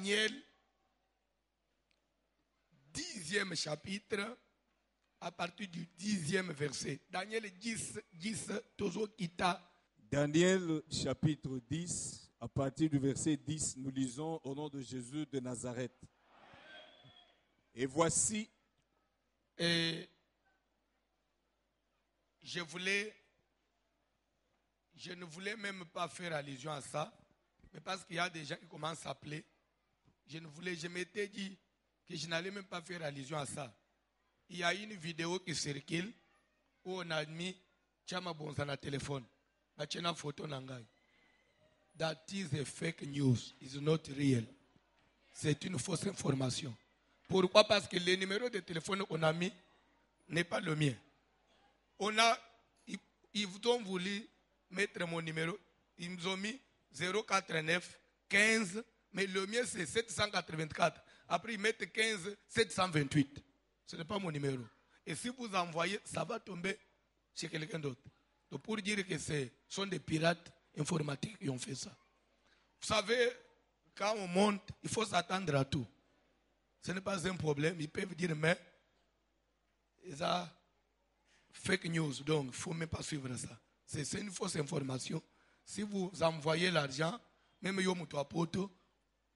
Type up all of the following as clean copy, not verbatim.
Daniel, 10e chapitre, à partir du 10e verset. Daniel 10, Tozo Kita. Daniel chapitre 10, à partir du verset 10, nous lisons au nom de Jésus de Nazareth. Et voici. Et je ne voulais même pas faire allusion à ça, mais parce qu'il y a des gens qui commencent à s'appeler, je m'étais dit que je n'allais même pas faire allusion à ça. Il y a une vidéo qui circule où on a mis Chama Bonza na téléphone. Une photo nangai. That is a fake news. It's not real. C'est une fausse information. Pourquoi? Parce que le numéro de téléphone qu'on a mis n'est pas le mien. Ils ont voulu mettre mon numéro. Ils nous ont mis 089 15, mais le mien c'est 784. Après ils mettent 15 728. Ce n'est pas mon numéro. Et si vous envoyez, ça va tomber chez quelqu'un d'autre. Donc pour dire que ce sont des pirates informatiques qui ont fait ça. Vous savez, quand on monte, il faut s'attendre à tout. Ce n'est pas un problème. Ils peuvent dire, mais ils ont fake news, donc il ne faut même pas suivre ça. C'est une fausse information. Si vous envoyez l'argent, même yo muto apoto,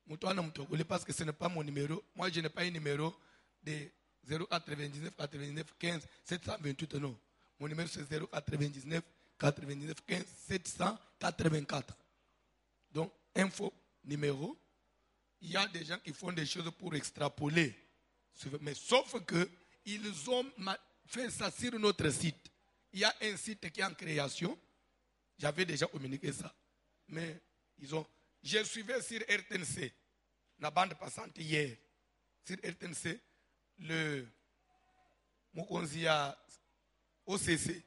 muto ana muto parce que ce n'est pas mon numéro. Moi, je n'ai pas un numéro de 099 99 15 728, non. Mon numéro c'est 099 99 15 784. Donc, un faux numéro. Il y a des gens qui font des choses pour extrapoler. Mais sauf que ils ont fait ça sur notre site. Il y a un site qui est en création. J'avais déjà communiqué ça. Mais ils ont... Je suivais sur RTNC, la bande passante hier. Sur RTNC, le Mokonzia OCC,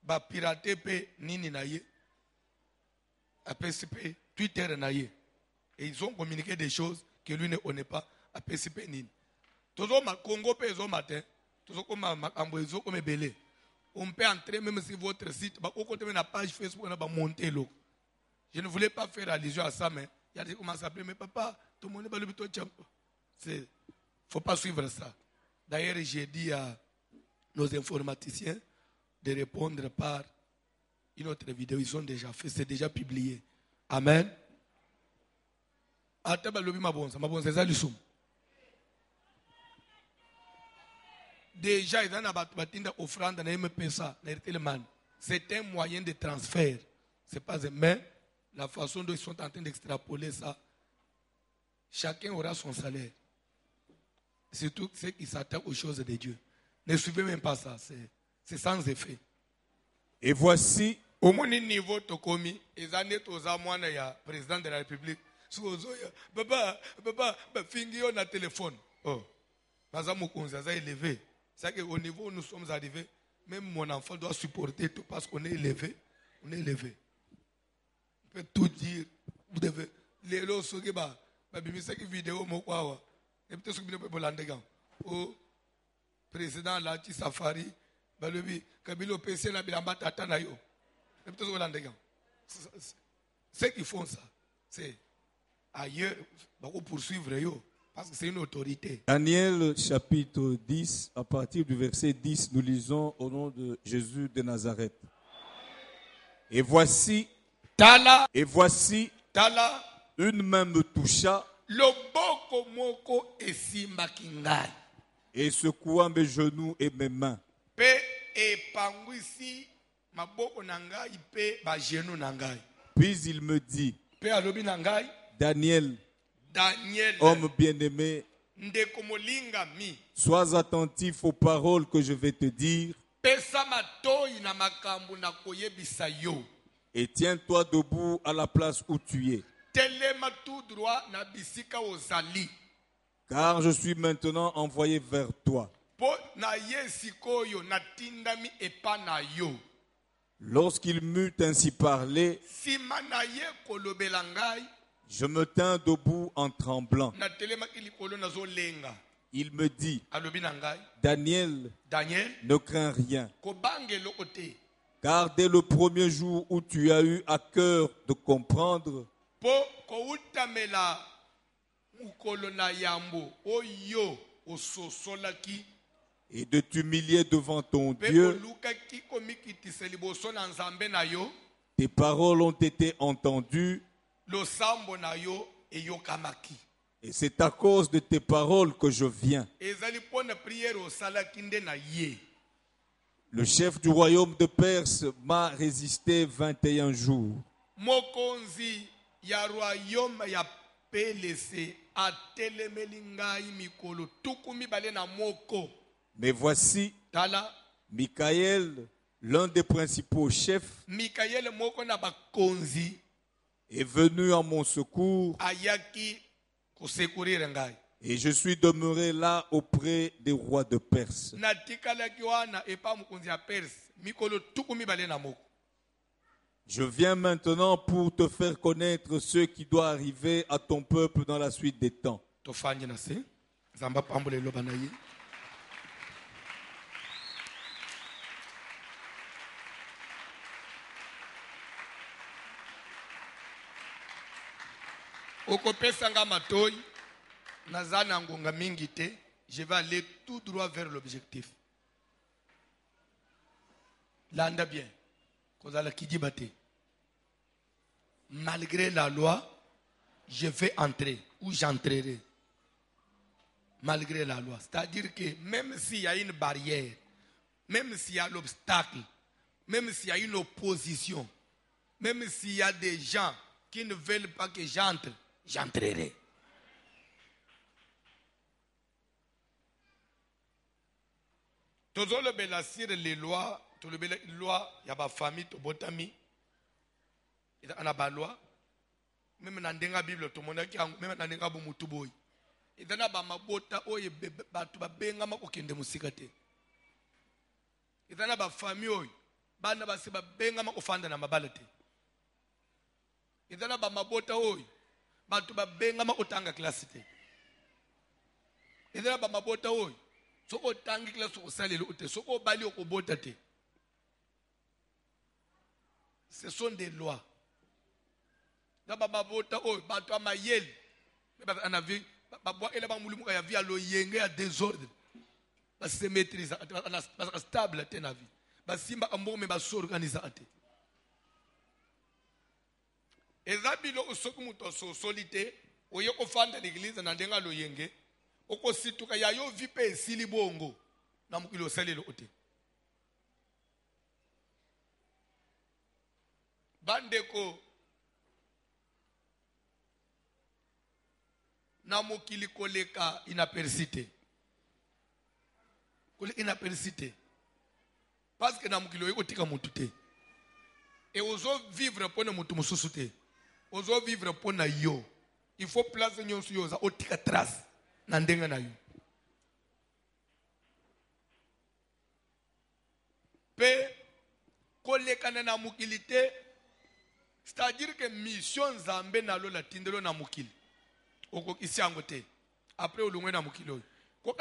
ba pirater pe nini naye, a PCP, Twitter naye. Et ils ont communiqué des choses que lui ne connaît pas à PCP nini. Toujours ma Congo pe zo matin, toujours comme ma Amboizo comme belé. On peut entrer même sur votre site, bah au côté de la page Facebook on a monté l'eau. Je ne voulais pas faire allusion à ça, mais il y a des gens qui commencent à appeler, mais papa, tout le monde est pas le buto champ. C'est, faut pas suivre ça. D'ailleurs, j'ai dit à nos informaticiens de répondre par une autre vidéo. Ils ont déjà fait, c'est déjà publié. Amen. Déjà, ils ont offrande c'est un moyen de transfert. C'est pas un mais la façon dont ils sont en train d'extrapoler ça. Chacun aura son salaire. Surtout ceux qui s'attaquent aux choses de Dieu. Ne suivez même pas ça. C'est sans effet. Et voici. Au moins niveau tokomi, les années aux amoines, il y a président de la République. Papa, fingi on a téléphone. Oh, ça élevé. C'est qu'au niveau où nous sommes arrivés, même mon enfant doit supporter tout parce qu'on est élevé. On est élevé. On peut tout dire. Vous devez. Les lots, ceux qui va. Cette vidéo, moi, et peut-être ce que vous pouvez l'entendre. Au président Lati Safari, Balobi, Kabilo PC, la Bilamba Tatanayo. Et peut-être ce que vous l'entendre. Ceux qui font ça, c'est ailleurs, pour poursuivre, parce que c'est une autorité. Daniel chapitre 10, à partir du verset 10, nous lisons au nom de Jésus de Nazareth. Et voici, Tala, une main me toucha et secoua mes genoux et mes mains. Puis il me dit, Daniel, homme bien-aimé, sois attentif aux paroles que je vais te dire et tiens-toi debout à la place où tu es. Car je suis maintenant envoyé vers toi. Lorsqu'il m'eut ainsi parlé, je me tins debout en tremblant. Il me dit, Daniel, ne crains rien. Car dès le premier jour où tu as eu à cœur de comprendre mukolo na yambo oyo ososolaki et de t'humilier devant ton pe Dieu. olukaki komikitisa liboso na nzambe na yo Tes paroles ont été entendues losambo na yo eyokamaki et c'est à cause de tes paroles que je viens. ezali mpo na priere osalaki nde na ye. Le chef du royaume de Perse m'a résisté 21 jours. Mokonzi ya royaume ya pelese atelemeli ngai mikolo tuku mibale na moko. Mais voici, Tala Michaël, l'un des principaux chefs, Mikael moko na bakonzi est venu à mon secours ayaki kosekurire ngai. et je suis demeuré là auprès des rois de Perse. Natikalaki wana epa mokonzi ya Perse mikolo tuku mibale na moko. Je viens maintenant pour te faire connaître ce qui doit arriver à ton peuple dans la suite des temps. Tofanye na se zamba pambole loba na ye. Okopesa nga matoi naza na ngonga mingi te, je vais aller tout droit vers l'objectif. Landa bien kozala kidiba te. Malgré la loi, je vais entrer ou j'entrerai. Malgré la loi. C'est-à-dire que même s'il y a une barrière, même s'il y a l'obstacle, même s'il y a une opposition, même s'il y a des gens qui ne veulent pas que j'entre, j'entrerai. Toujours le belasir les lois, tout le loi, il y a ma famille, tout botami. Il y a une loi. Même dans la Bible, tout le monde a même dans la Bible, tout le monde. Il y a une mabota, oye, batu babenga makokende musikate. Il y a une famille, oye, bana basi babenga makofanda na mabalate. Il y a une mabota, oye, batu babenga makotanga classe te. Il y a une mabota, oye, soko tangi classe osalelo te, soko bali okobota te. Ce sont des lois. Dans mabota, oye, batu amayel, anavi. Il y a le désordre. Parce que c'est maîtrisé. C'est stable. Parce que c'est organisé. Et ça, c'est ce que nous solité. Au lieu de faire l'église, nous avons le yenge. Au cas où il y a eu vie sili bongo. Nous avons le sali le côté. Bandeko. Na mokili koleka inapercité. Koleka inapercité. Parce que na mokili oyeko tika mutu te. Et ozo vivre pour na mutu mususu te. Ozo vivre pour na yo. Il faut place nyonso yo za otika trace na ndenga na yo. Pe koleka na mokili te. C'est-à-dire que mission Nzambe na lo la tindelo na mokili. Après au na mukilo. Il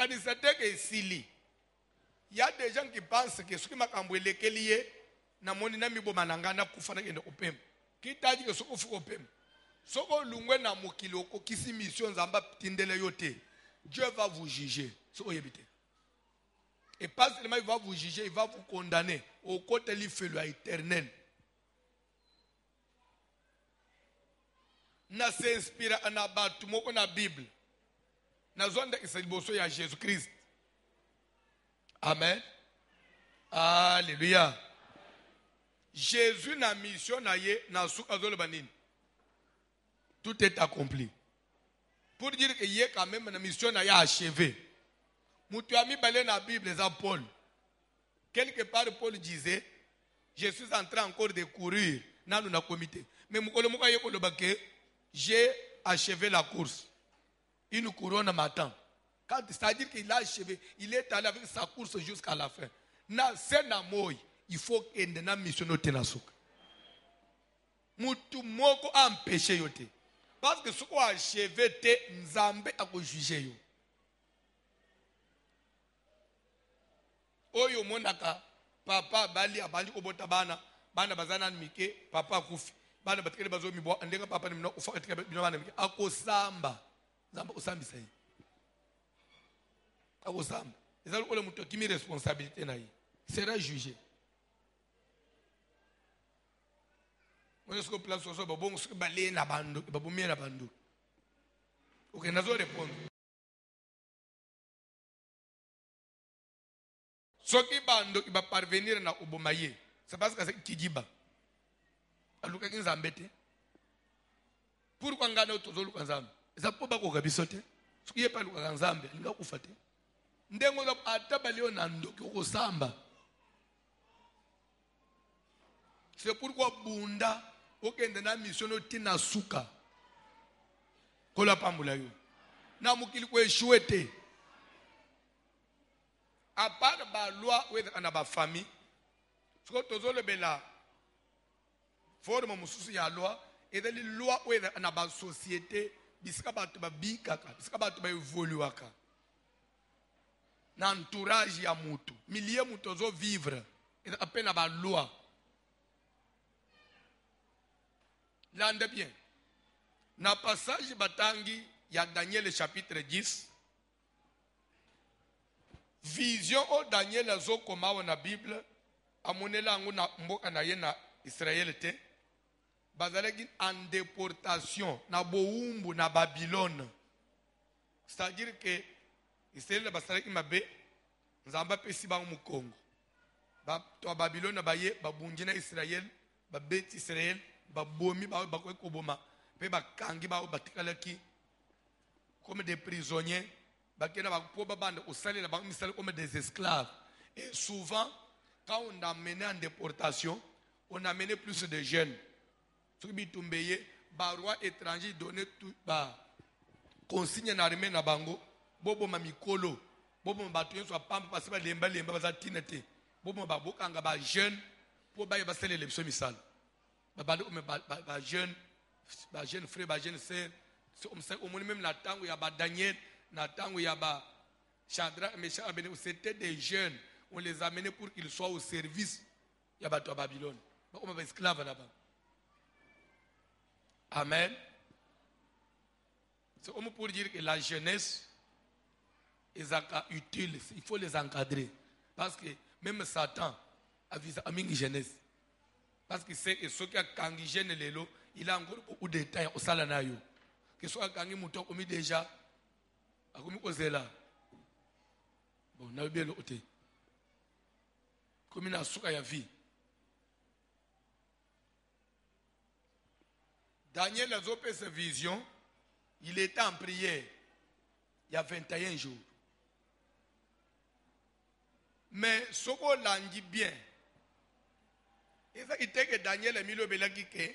y a des gens qui pensent que ce qui m'a cambré lié na moni na mibo manangana kufana kende opem. Qui t'a dit que ce qu'on fait opem. Soko lungwe na mukilo ko kisi mission Nzamba tindele yote. Dieu va vous juger. Et pas seulement il va vous juger, il va vous condamner au côté du feu éternel. Na s'inspire na batu moko na Bible. Na zonda isaliboso ya Jésus Christ. Amen. Alléluia. Jésus na mission na ye na suka zolo banini. Tout est accompli. Pour dire que ye quand même na mission na ya achevé. Mutu ami balé na Bible za Paul. Quelque part Paul disait, je suis en train encore de courir na nous na comité. Mais mukolo muka ye ko lobake j'ai achevé la course. Une couronne m'attend. C'est-à-dire qu'il a achevé, il est allé avec sa course jusqu'à la fin. Il faut qu'il y ait une mission de Tenasuk. Moutou moko a empêché yote. Parce que ce qu'on a achevé, Nzambe a jugé yo. Oyo monaka, papa bali abali obota bana bazana mike, papa kufi. Bana batikele bazo mibo andenga papa nimno ufaka tika bino bana mike akosamba Nzamba osambisa ye. Akosamba. Ezali ole mutu qui mi responsabilité na ye. Sera jugé. On est sur place sur bon sur balé na bando, babumie na bando. OK, nazo répondre. Ce qui bando qui va parvenir na obomaye, c'est parce que c'est kijiba. Aluka kinzambete. Pourquoi ngana otozolu kanzambe? Eza po bako kabisote. Soki ye pa luka kanzambe, linga kufate. Ndengo za ataba leo na ndoki okosamba. C'est pourquoi bunda okende na mission otina suka. Kola pambula yo. Na mukili ko échoué. À part la loi ou la famille, ce que tu as la forme de la loi, et la loi ou la société, bisika batu ba bikaka, bisika batu ba évoluaka. Na entourage ya mutu, milliers mutu zo vivre, et à peine la loi. L'ande bien. Na passage batangi ya Daniel chapitre 10. Vision o Daniel azo komawo na Bible amonela ngo na mboka na ye na Israël te bazalaki en déportation na boumbu na Babylone, c'est-à-dire que Israël basalaki mabe nzamba pesi ba mu Congo ba to Babylone ba ye babunji na Israël ba beti Israël ba bomi ba ko koboma pe ba kangi ba batikalaki comme des prisonniers. Comme des esclaves. Et souvent, quand on a mené en déportation, on a mené plus de jeunes. Ceux qui ont payé, le roi étranger donnait tout, consigne en armée na bango, bobo mamikolo, bobo mbatuyo soit pam parce que lemba bazatinete, bobo babokanga ba jeune pour ba yaba sele l'élection misal. Ba jeune, ba jeune frère, ba jeune sœur, au moins même la tango ya ba Daniel. C'était des jeunes, on les a amenés pour qu'ils soient au service de Babylone. On va esclaves là-bas. Amen. C'est pour dire que la jeunesse est utile, il faut les encadrer. Parce que même Satan a vu ça, une jeunesse. Parce que c'est ce qui a kangi jeune lelo, il a encore beaucoup de temps au salanayo. Que ce soit kangi mouton comme déjà. Bon, on a bien le côté. Comme il a souka ya vie. Daniel a opéré sa vision. Il était en prière il y a 21 jours. Mais ce qu'on l'a dit bien, il était que Daniel a mis le belagi que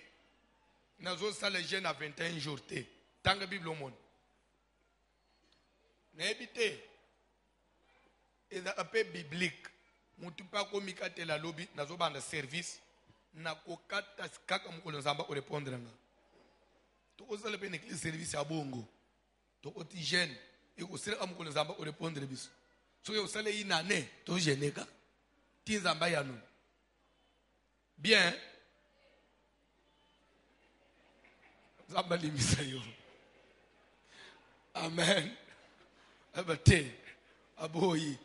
nous avons les jeunes à 21 jours. Tant que la Bible au monde. N'habitez. Et un peu biblique. Moutou pas comme il la lobby, n'a pas de service, n'a qu'à kaka mukolo zamba pour répondre. Tu oses le bénéfice de service à bongo. Tu oti jeune et au seul mukolo zamba pour répondre bis. So yo sale inane, tu jeune ka. Ti zamba ya non. Bien. Zamba limisa yo. Amen. Abate, aboyi,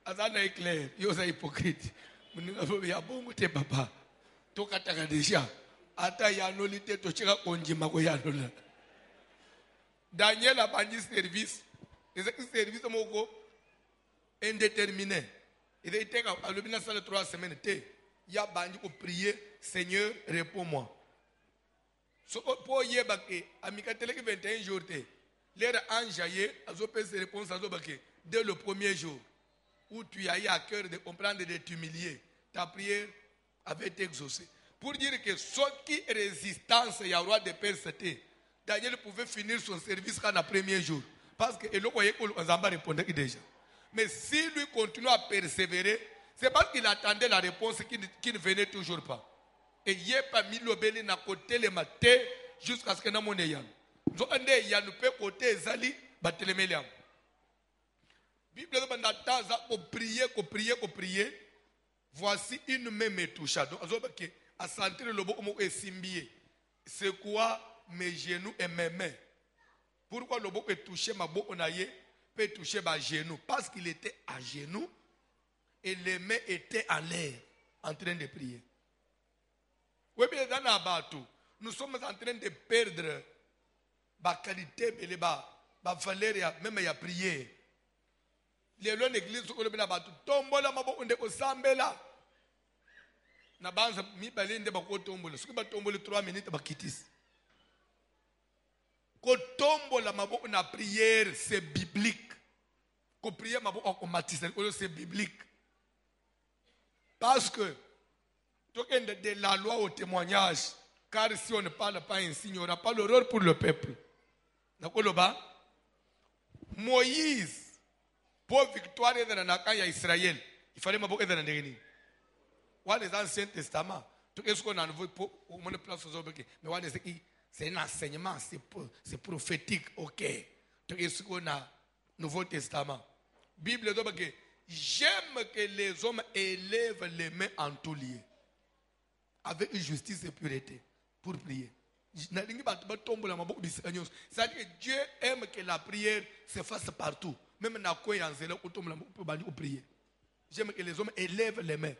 azana éclair, yo sa hypocrite. Muninga bobi abongo te papa. Toka taka deja. Ata yanolite to cheka konjima ko yanola. Daniel a bandi service. Et ce service moko indéterminé. Il était à l'obéissance de 3 semaines. Il y a bandi pour prier, Seigneur, réponds-moi. So pour yebake, amikatele 21 jours te. L'air enjaillé, réponse dès le premier jour où tu as eu à cœur de comprendre et de t'humilier, ta prière avait été exaucée. Pour dire que ce qui est résistance, il y a roi de perséter. Daniel pouvait finir son service quand le premier jour. Parce que le voyait qu'on répondait déjà. Mais si lui continue à persévérer, c'est parce qu'il attendait la réponse qui ne venait toujours pas. Et il n'y a pas mis le belé à côté le matin jusqu'à ce que nous n'ayons. Il y a un côté Zali, Batelemeliam. Bible pour prier. Voici une main me toucha. Donc, à sentir le bon mot est simbié. C'est quoi mes genoux et mes mains? Pourquoi le boko est touché ma boko naye peut toucher ma genou? Parce qu'il était à genoux et les mains étaient en l'air en train de prier. Oui, bien dans la bateau, nous sommes en train de perdre la qualité et la valeur même la prière. Les lois l'église sur le bateau tombola maboko ndeko sambela na banza mi balende bako tombola soki ba tombola 3 minutes bakitisi. Ko tombola maboko na prière c'est biblique. Ko prière maboko automatique c'est biblique. Parce que de la loi au témoignage, car si on ne parle pas ainsi, il n'y aura pas l'horreur pour le peuple. Moïse, pour victoire dans Israël, il fallait m'avoir dans les Ancien Testament. Tout ce qu'on a nouveau pour mon place aux autres, mais c'est un enseignement, c'est prophétique, ok. Tout ce qu'on a Nouveau Testament. Bible dit que j'aime que les hommes élèvent les mains en tout lieu. Avec justice et pureté pour prier. C'est-à-dire que Dieu aime que la prière se fasse partout. Même dans le prier. J'aime que les hommes élèvent les mains.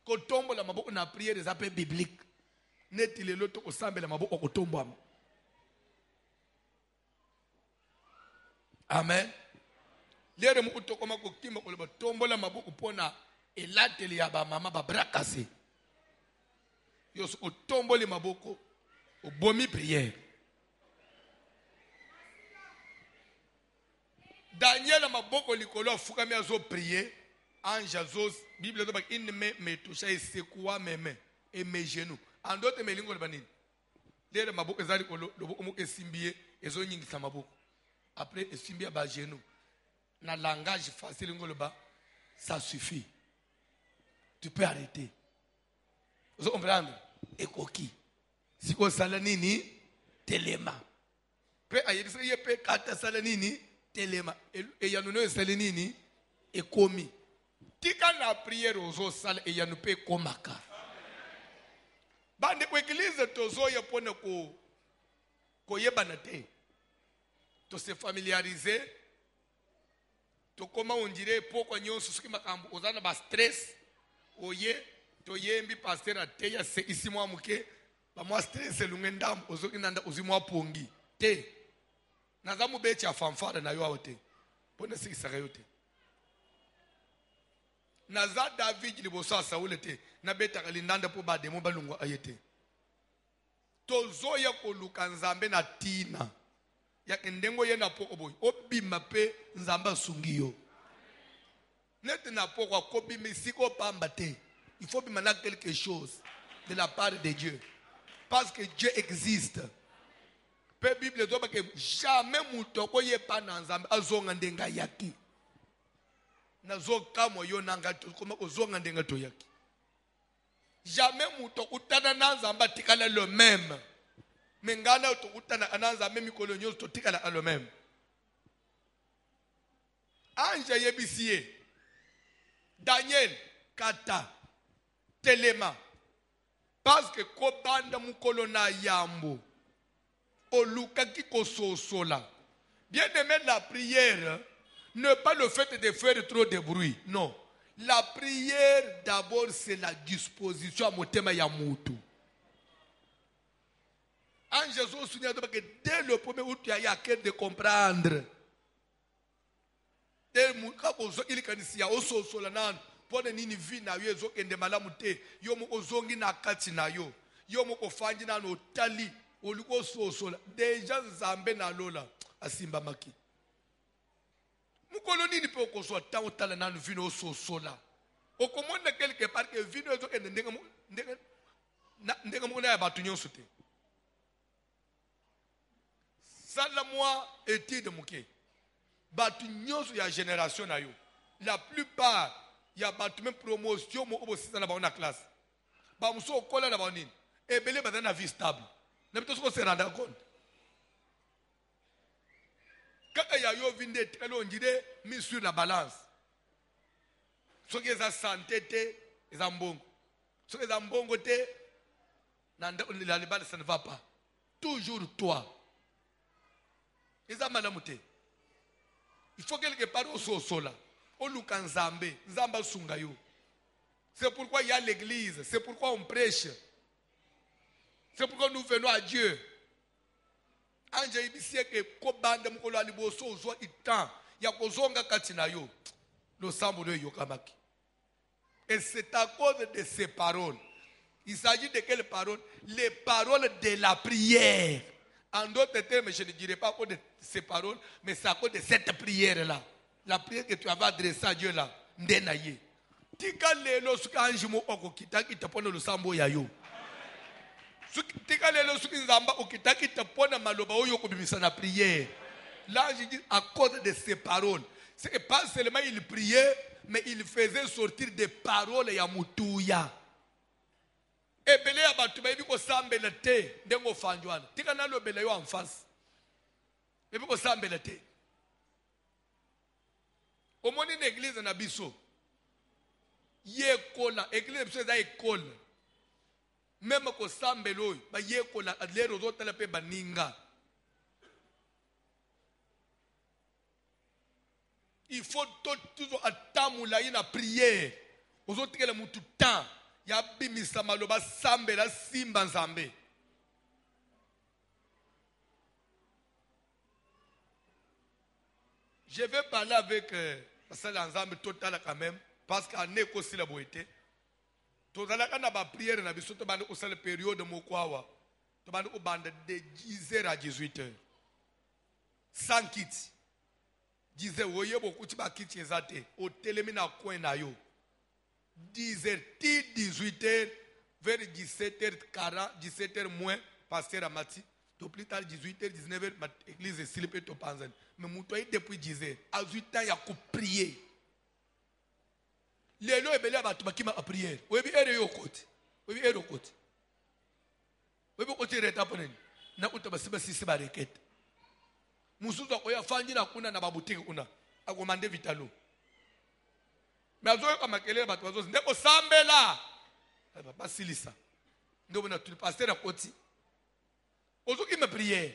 Quand on tombe la prière des appels bibliques. N'est-il l'autre au semble la tombe. Amen. Lere mu utokoma ko kimba ko tombola mabuku pona elateli ya ba mama ba brakase. Yos otomboli maboko obomi prière. Daniel maboko likolo fukami azo prier, ange azo Bible do ba in me toucha sekoua mes mains et mes genoux. En d'autres melingo le banini. Lere maboko ezali ko loboko mo esimbie ezo nyingisa maboko. Après esimbie ba genoux. Dans le langage facile, ça suffit. Tu peux arrêter. Vous comprenez? Et coquille. Si vous salanini, telema. Peut aïe peut kata salanini, telema. Et y a nous salanini et commis. Tika na prière aux autres salles et y a nous peut komaka. Bande église tozo ya pone ko yebanate. To se familiariser. Comment on dirait pourquoi nous sommes en bas stress oye to yembi pasteur ateya se ici moi muke ba moi stress lungenda ozoki nanda uzimwa pongi te nazamu bechi afamfara na yo awote pone se isaka yote naza David libosa Saul te na beta kalindanda po ba demo balungu ayete tozoya ko lukanzambe na tina ya ndengo yena poko boy obima pe nzamba sungiyo net na poko kobi misiko pamba te il faut bimana quelque chose de la part de Dieu parce que Dieu existe pe Bible doba que jamais mutoko ye pa na nzamba azonga ndenga yaki nazoka moyo nanga to koma ozonga ndenga to yaki jamais mutoko tana na nzamba tikala le même. Mais ngana utokutana ananza memi kolonyo totika la le même. Anja yebisie Daniel kata telema parce que kobanda mukolona yambo oluka kiko sosola. Bien aimé, la prière ne pas le fait de faire trop de bruit, non. La prière d'abord c'est la disposition à motema ya mutu. En Jésus, que dès le premier où tu as eu à cœur de comprendre, dès le il y a aussi solanan pour ne ni vie na yo zo ende malamu te yo mo ozongi na kati na yo yo mo ofanji na no tali oliko so sola déjà zambe na lola asimba maki mukolo nini pe ko so ta otala na vie no so sola okomona quelque part que vie no zo ende ndenga mo na ba tunyo sote. Salamwa étude mouké. Batu nyoso ya génération na yo. La plupart ya batu même promotion mo obo sisa na ba na classe. Ba muso kola na ba nini. Ebele ba na vie stable. Na bito se rendre compte. Kaka ya yo vinde telo ngide mis sur la balance. So que za santé te za mbongo. So que za mbongo te na la balance ça ne va pas. Toujours toi. eza malamu te. Il faut quelque part au sola. Au lukanzambe, nzamba sunga yo. C'est pourquoi il y a l'église, c'est pourquoi on prêche. C'est pourquoi nous venons à Dieu. Anje ibisie ke ko banda mukolo aliboso ozwa itan ya kozonga katina yo. Lo sambo le yokamaki. Et c'est à cause de ces paroles. Il s'agit de quelles paroles? Les paroles de la prière. En d'autres termes, je ne dirais pas à cause de ces paroles, mais c'est à cause de cette prière-là. La prière que tu avais adressée à Dieu là. Ndenaye. Tika lelo suka anjimo okokitaki tapona lusambo ya yo. Tika lelo suka nzamba okitaki tapona maloba oyo kobimisa na prière. Là, je dis à cause de ces paroles. C'est pas seulement il priait, mais il faisait sortir des paroles ya mutuya. Ebele ya batu ba ibiko sambela te ndengo fanjwana. Tika nalo bele yo en face. Ibiko sambela te. Omoni na église na biso. Yekola, église biso za école. Même ko sambela oyo ba yekola adlero zotala pe baninga. Il faut toujours attendre la prière. Aux autres que le mutu temps, ya bimisa maloba sambe la simba nzambe. Je vais parler avec ça l'ensemble total quand même parce qu'en éco si la boité. Total quand na ba prière na biso to bande ko sala période mokwawa. To bande ko bande de 10h à 18h. Sans kit. Disait voyez beaucoup de bakiti ezate au télémina coin na yo 10h 18h vers 17h40 17h moins pasteur Amati to plus tard 18h 19h ma église silipé to panzane mais mutoyi depuis 10h à 8 ans ya ko prier lelo ebele ba to bakima a prière webi ere yo kote webi ere kote webi kote reta poneni na utabasiba sisi ba rekete. Musuza koya fanji na kuna na babutiki kuna akomande vitalo. Mais azoyo kama kelele batu bazo ndeko sambela. Ba silisa. Ndo bona tu pasteur na koti. Ozoki me prière.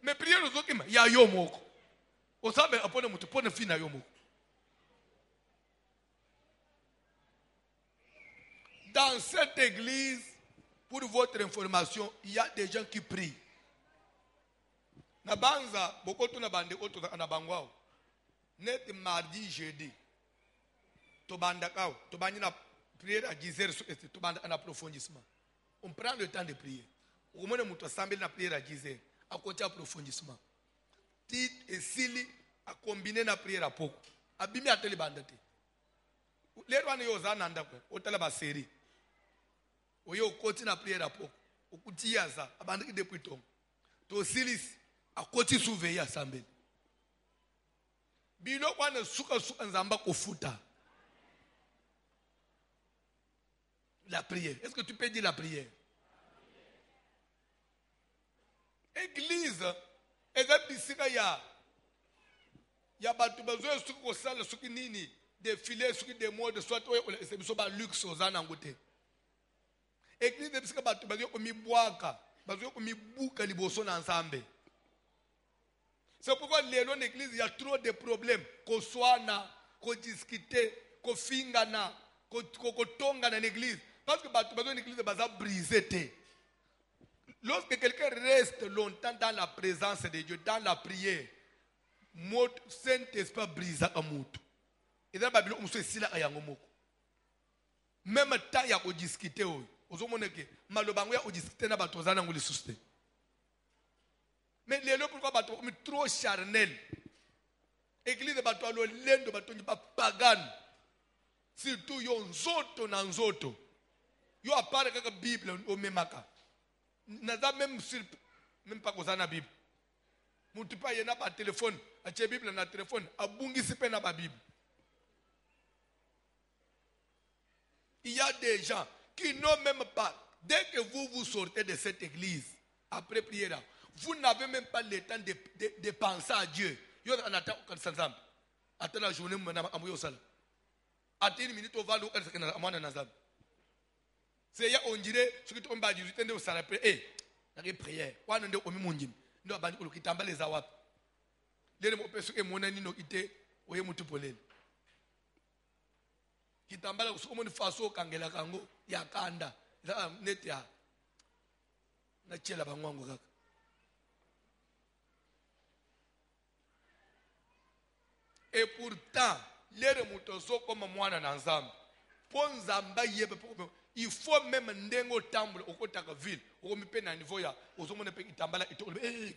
Me prière ozoki ma ya yo moko. Osabe apone mutu pone fina yo moko. Dans cette église, pour votre information, il y a des gens qui prient. Na banza bokoto na bande oto na bangwao net mardi jeudi to banda kao to bani na prière à 10h to banda en approfondissement. On prend le temps de prier. Au moins muto assemble na prière à 10h à côté approfondissement. Tit et sili à combiner na prière à poko. Abimi ateli bandate. Lero ane yo zananda ko otala ba série. Oyo côté na prière à poko. Okutia za abandiki depuis ton. To silis a côté surveiller assemblée. Bilo kwana suka nzamba kofuta. La prière. Est-ce que tu peux dire la prière? Église, ezabisika ya batu bazo suka ko sala suki nini défilé suki des modes soit c'est biso ba luxe ozana ngote. Église ebisika batu bazo ko mibwaka, bazo ko mibuka liboso na ensemble. C'est pourquoi l'église, il y a trop de problèmes. Qu'on soit là, qu'on discute, qu'on fingana, qu'on tongue dans l'église. Parce que l'église est brisée. Lorsque quelqu'un reste longtemps dans la présence de Dieu, dans la prière, le Saint-Esprit brise à moutou. Et dans la Bible, on se dit là, même temps, il y a qu'on discute. Vous savez que malheureusement, il y a qu'on discute dans la bataille, on le soutient. Mais les gens pourquoi bateau trop charnel. Église bateau lo lendo bateau ni pas pagan. Surtout yo nzoto na nzoto. Yo apparaît kaka Bible au memaka. Naza même sur même pas koza na Bible. Mutu pa yena ba téléphone, a che Bible na téléphone, abungi sipe na ba Bible. Il y a des gens qui n'ont même pas, dès que vous sortez de cette église après prière, vous n'avez même pas le temps de penser à Dieu. Yo en attend quand ça ensemble. Attends la journée maintenant à moyo sala. Attends une minute au valo quand ça na mwana nazam. C'est ya on dirait ce que tu on ba 18 ans de sala prière. Na prière. Kwa ndio omi munjim. Ndio abandi ko kitamba les awap. lele mo peso e mona nino ite oye mutu polele kitambala kusuko moni faso kangela kango yakanda neti ya na chela bangwango kaka et pourtant lele mutu so koma mwana na nzambe po nzamba yebe po il faut même ndengo tambula okotaka ville okomipe na niveau ya ozomona pe kitambala ito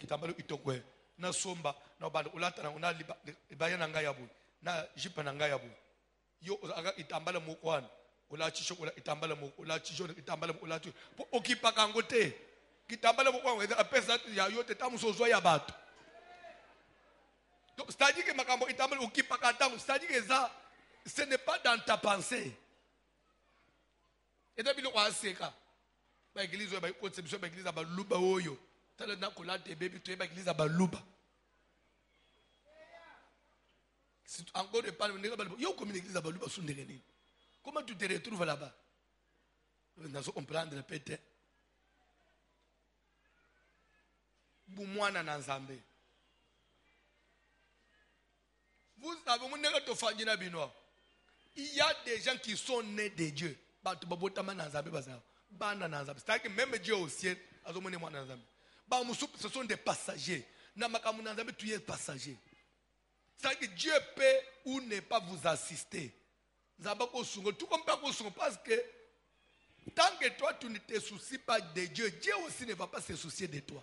kitambala itokwe na somba na bando ulata na una libaya na ngaya bu na jipa na ngaya bu yo aga itambala mokwana ula chisho ula itambala moko ula chisho itambala ula tu okipa kangote kitambala mokwana weza pesa ya yote tamusozwa ya bato donc c'est-à-dire que makambo itambala okipa katango c'est-à-dire que ça ce n'est pas dans ta pensée. Et puis, on a seka. Ba église ba conception ba église ba luba oyo. Tala na kola te baby to ba église ba luba. Si encore de parler de ba yo comme l'église ba luba sundere ni. Comment tu te retrouves là-bas? Vous n'avez pas comprendre le pété. Boumwana na nzambe. Vous savez mon nègre to fanyina bino. Il y a des gens qui sont nés de Dieu. C'est-à-dire que même Dieu au ciel, ce sont des passagers. Tu es passager. C'est-à-dire que Dieu peut ou ne pas vous assister. Tout comme parce que tant que toi tu ne te soucies pas de Dieu, Dieu aussi ne va pas se soucier de toi.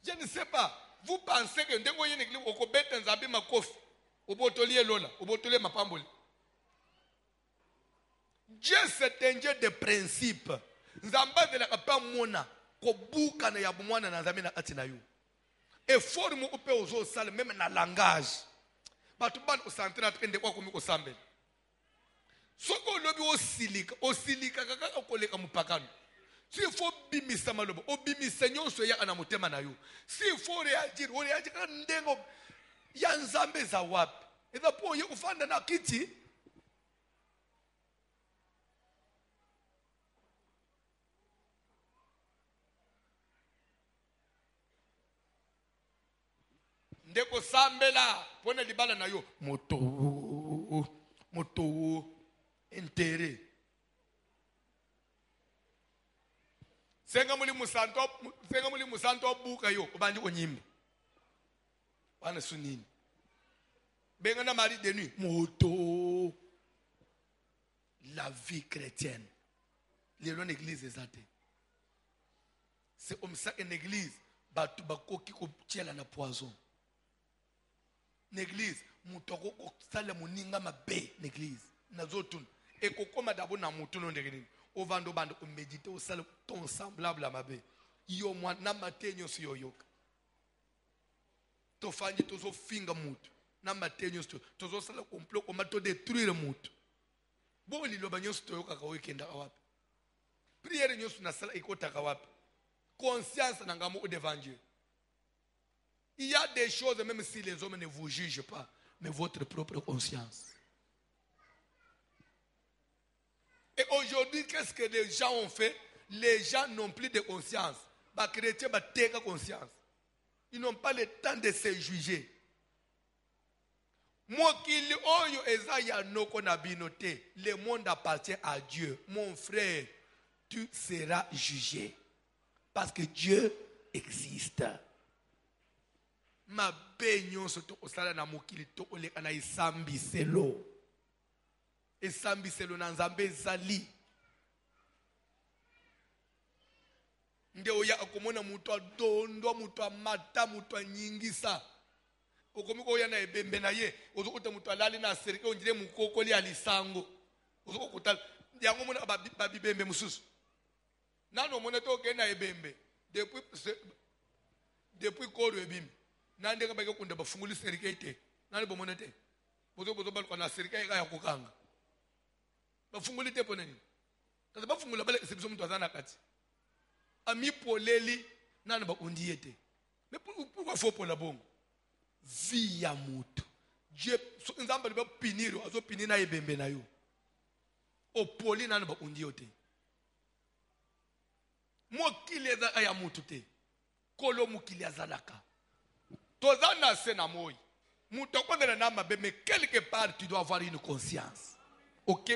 Je ne sais pas. Vous pensez que Dieu c'est un Dieu de principe. Nzamba de la kapa mona ko buka na ya bumwana na nzambe na kati na yo. Et forme ou pe ozo sale même na langage. Batu ban o centre atende kwa komi ko sambe. Soko lobi osilika kaka koleka mupakano. Si faut bimisa malobo, obimisa nyonso ya ana motema na yo. Si faut réagir, on réagir ka ndengo ya nzambe za wapi. Eza po ye kufanda na kiti. Ndeko sambela pona libala na yo moto enterré. Senga muli musanto buka yo obandi onyimbo. Bana sunini. Benga na mari de nuit moto. La vie chrétienne. Les lois d'église ezate. C'est comme ça une église batu bakoki ko tiela na poison. L'église mutoko ko sala muninga mabe l'église nazotun et kokoma dabo na mutuno ndekini ovando bando ko méditer au sala ton semblable à mabe yo mwa na matenyo si yoyoka to fanyi to zo finga mutu na matenyo to zo sala complot ko mato détruire mutu bo li lo banyo sto yoka ka weekend awapi prière nyosu na sala ikota ka wapi conscience na ngamo devant Dieu. Il y a des choses, même si les hommes ne vous jugent pas, mais votre propre conscience. Et aujourd'hui, qu'est-ce que les gens ont fait? Les gens n'ont plus de conscience. Les chrétiens ont conscience. Ils n'ont pas le temps de se juger. Le monde appartient à Dieu. Mon frère, tu seras jugé. Parce que Dieu existe. Ma benyo soto osala na mokili to oleka na isambiselo na nzambe zali nde oya akomona mutu adondo mutu amata mutu anyingisa okomi ko ya na ebembe na ye ozokuta mutu alali na serike onjire mukokoli alisango ozokuta yango mona babibembe mususu nano mona to ke na ebembe depuis koro ebimbe nande ka kunda bafunguli serikete nani bomonete bozo balko na serikete ka yakukanga bafunguli te ponani kaza bafungula bale sebiso mtu azana kati ami poleli nani ba undiete mais pourquoi faut pour la bongo vie ya mutu Dieu nzamba ba piniro azo pinina ebembe na yo o poli nani ba undiote mo kileza ya mutu te kolo mukili azalaka. Tozana senamoy. Moutokondela na mabe, mais quelque part tu dois avoir une conscience. Ok,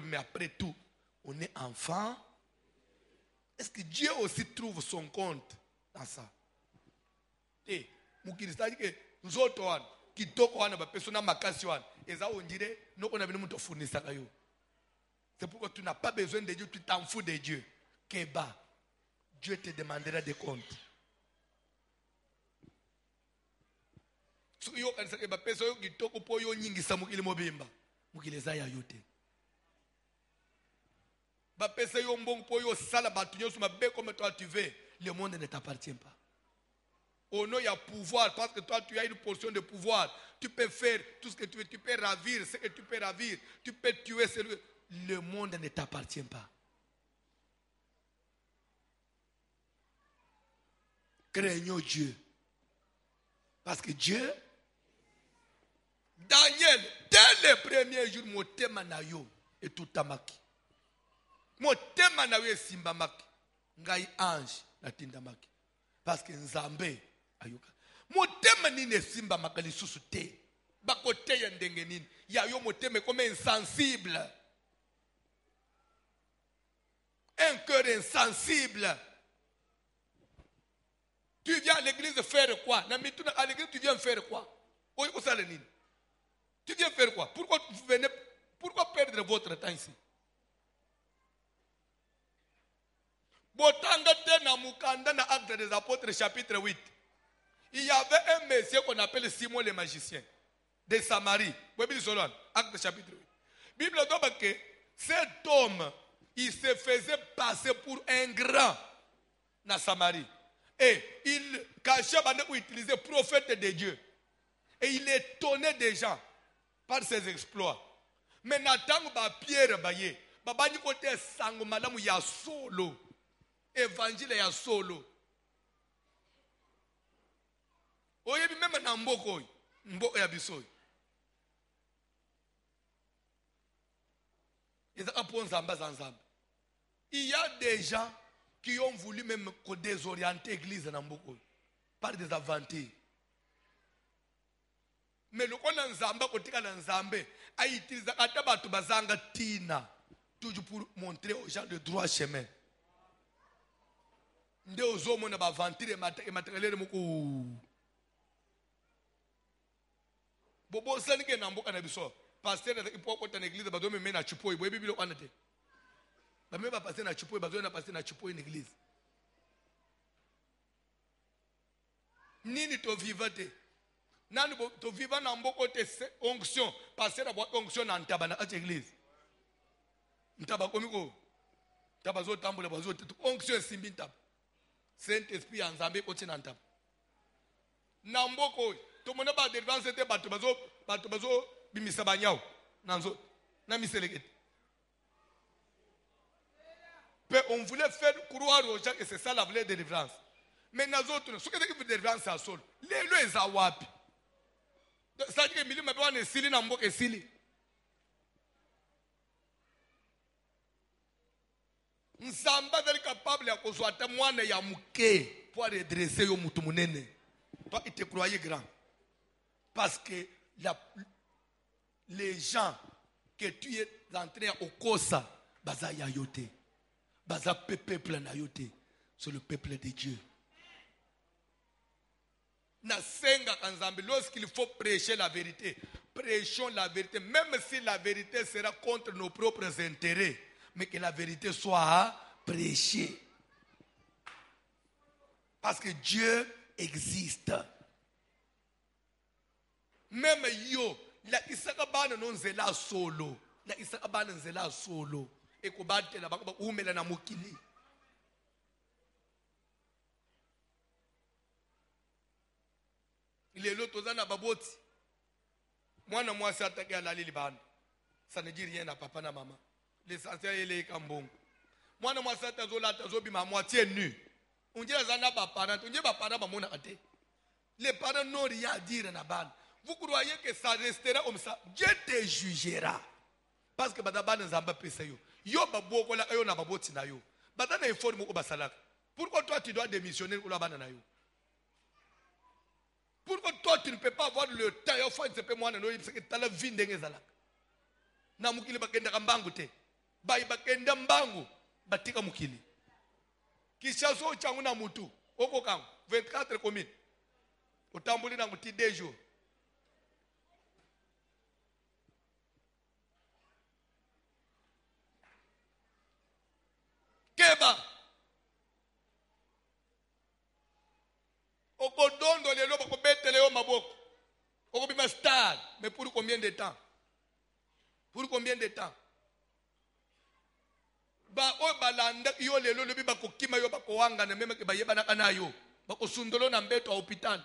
mais après tout, on est enfant. Est-ce que Dieu aussi trouve son compte dans ça? Et mukili c'est-à-dire que nous autres qui toko wana ba persona makasi wana eza on dirait non on a venu muto fournir kayo. C'est pourquoi tu n'as pas besoin de Dieu, tu t'en fous de Dieu. Keba, Dieu te demandera des comptes. So yo kanisa keba pesa yo kitoko po yo nyingi sa mukili mobimba. Mukili za ya yote. Ba pesa yo mbongo po yo sala batu nyoso mabe comme toi tu veux, le monde ne t'appartient pas. Au nom, il y a pouvoir, parce que toi, tu as une portion de pouvoir. Tu peux faire tout ce que tu veux, tu peux ravir ce que tu peux ravir, tu peux tuer celui. Le monde ne t'appartient pas. Craignons Dieu. Parce que Dieu, Daniel, dès le premier jour, mon thème na yo et tout tamaki. Mon thème na yo est simbamaki. Ngai ange na tindamaki. Parce que Nzambe ayuka. Motema nini simba makali susu te. Bakote ya ndenge nini. Ya yo motema comme insensible. Un cœur insensible. Tu viens à l'église faire quoi? À l'église tu viens faire quoi? Tu viens faire quoi? Pourquoi perdre votre temps ici? Botanga te na mukanda na Actes des Apôtres chapitre 8. Il y avait un monsieur qu'on appelle Simon le magicien de Samarie. Actes chapitre 8. Bible dit que cet homme, il se faisait passer pour un grand na Samarie. Et il cachait pour utiliser prophète de Dieu. Et il étonnait des gens par ses exploits. Mais Nathan ba Pierre baye, babani kote sango malamu ya solo. Évangile ya solo. Oyebi même na mboko mboko ya bisoy. Il y a des gens qui ont voulu même désorienter l'église na mboko par des aventures. Mais le qu'on a nzamba kotika na nzambe a utilisé atabatu bazanga tina toujours pour montrer aux gens le droit chemin. Nde ozomo na bavantire matériel moko bobo sanike na mboka na biso pasteur na ipoko ta na église ba do me na chipoi bo bibilo anate ba me ba pasteur na chipoi ba zo na pasteur na chipoi na église nini to vivate nani to viva na mboko te onction pasteur na onction na ntaba na église ntaba komiko taba zo tambula ba zo onction simbi ntaba Saint-Esprit en Zambie au Tinantap. Namboko, tout le monde a des devant c'était Batubazo, Bimisabanyao, Nanzo, Namiseleket. On voulait faire croire aux gens que c'est ça la vraie délivrance. Mais nous autres, ce que c'est que délivrance à sol, les lois sont wapi. Ça dit que Mili m'a pas sili Namboke et sili. Nzamba est capable de consoiter mwana ya muke pour redresser yo mutu munene. Toi il te croyait grand. Parce que les gens que tu es entré au Kosa, baza ya yote. Baza peuple na yote. C'est le peuple de Dieu. Na senga kanzambi lorsqu'il faut prêcher la vérité, prêchons la vérité même si la vérité sera contre nos propres intérêts. Mais que la vérité soit prêchée. Parce que Dieu existe. Même yo, la isakabana non zela solo. La isakabana zela solo. Et ko bate la bako umela na mukili. Il est l'autre zana baboti. Moi na moi s'attaquer à la libane. Ça ne dit rien à papa na maman. L'essentiel est le kambon. Moi, je suis à moitié nu. On dit que parents, les parents n'ont rien à dire. Vous croyez que ça restera comme ça? Dieu te jugera. Parce que pourquoi toi tu dois démissionner? Pourquoi toi tu ne peux pas avoir le temps? Il faut que moi parce que tu as la vie d'engezalak. Na mukili bakenda kambangu te. Bai bakenda mbangu batika mukili. Kisha so changu na mutu. Oko kangu 24 communes. Utambuli na muti 2 jours. Keba. Okodondo lelo bakobetele yo maboko. Okobima star. Mais pour combien de temps? Pour combien de temps? Ba o balanda yo lelo lobi bakokima yo bakowanga na meme ke bayeba na kana yo. Bakosundolo na mbeto a hôpital.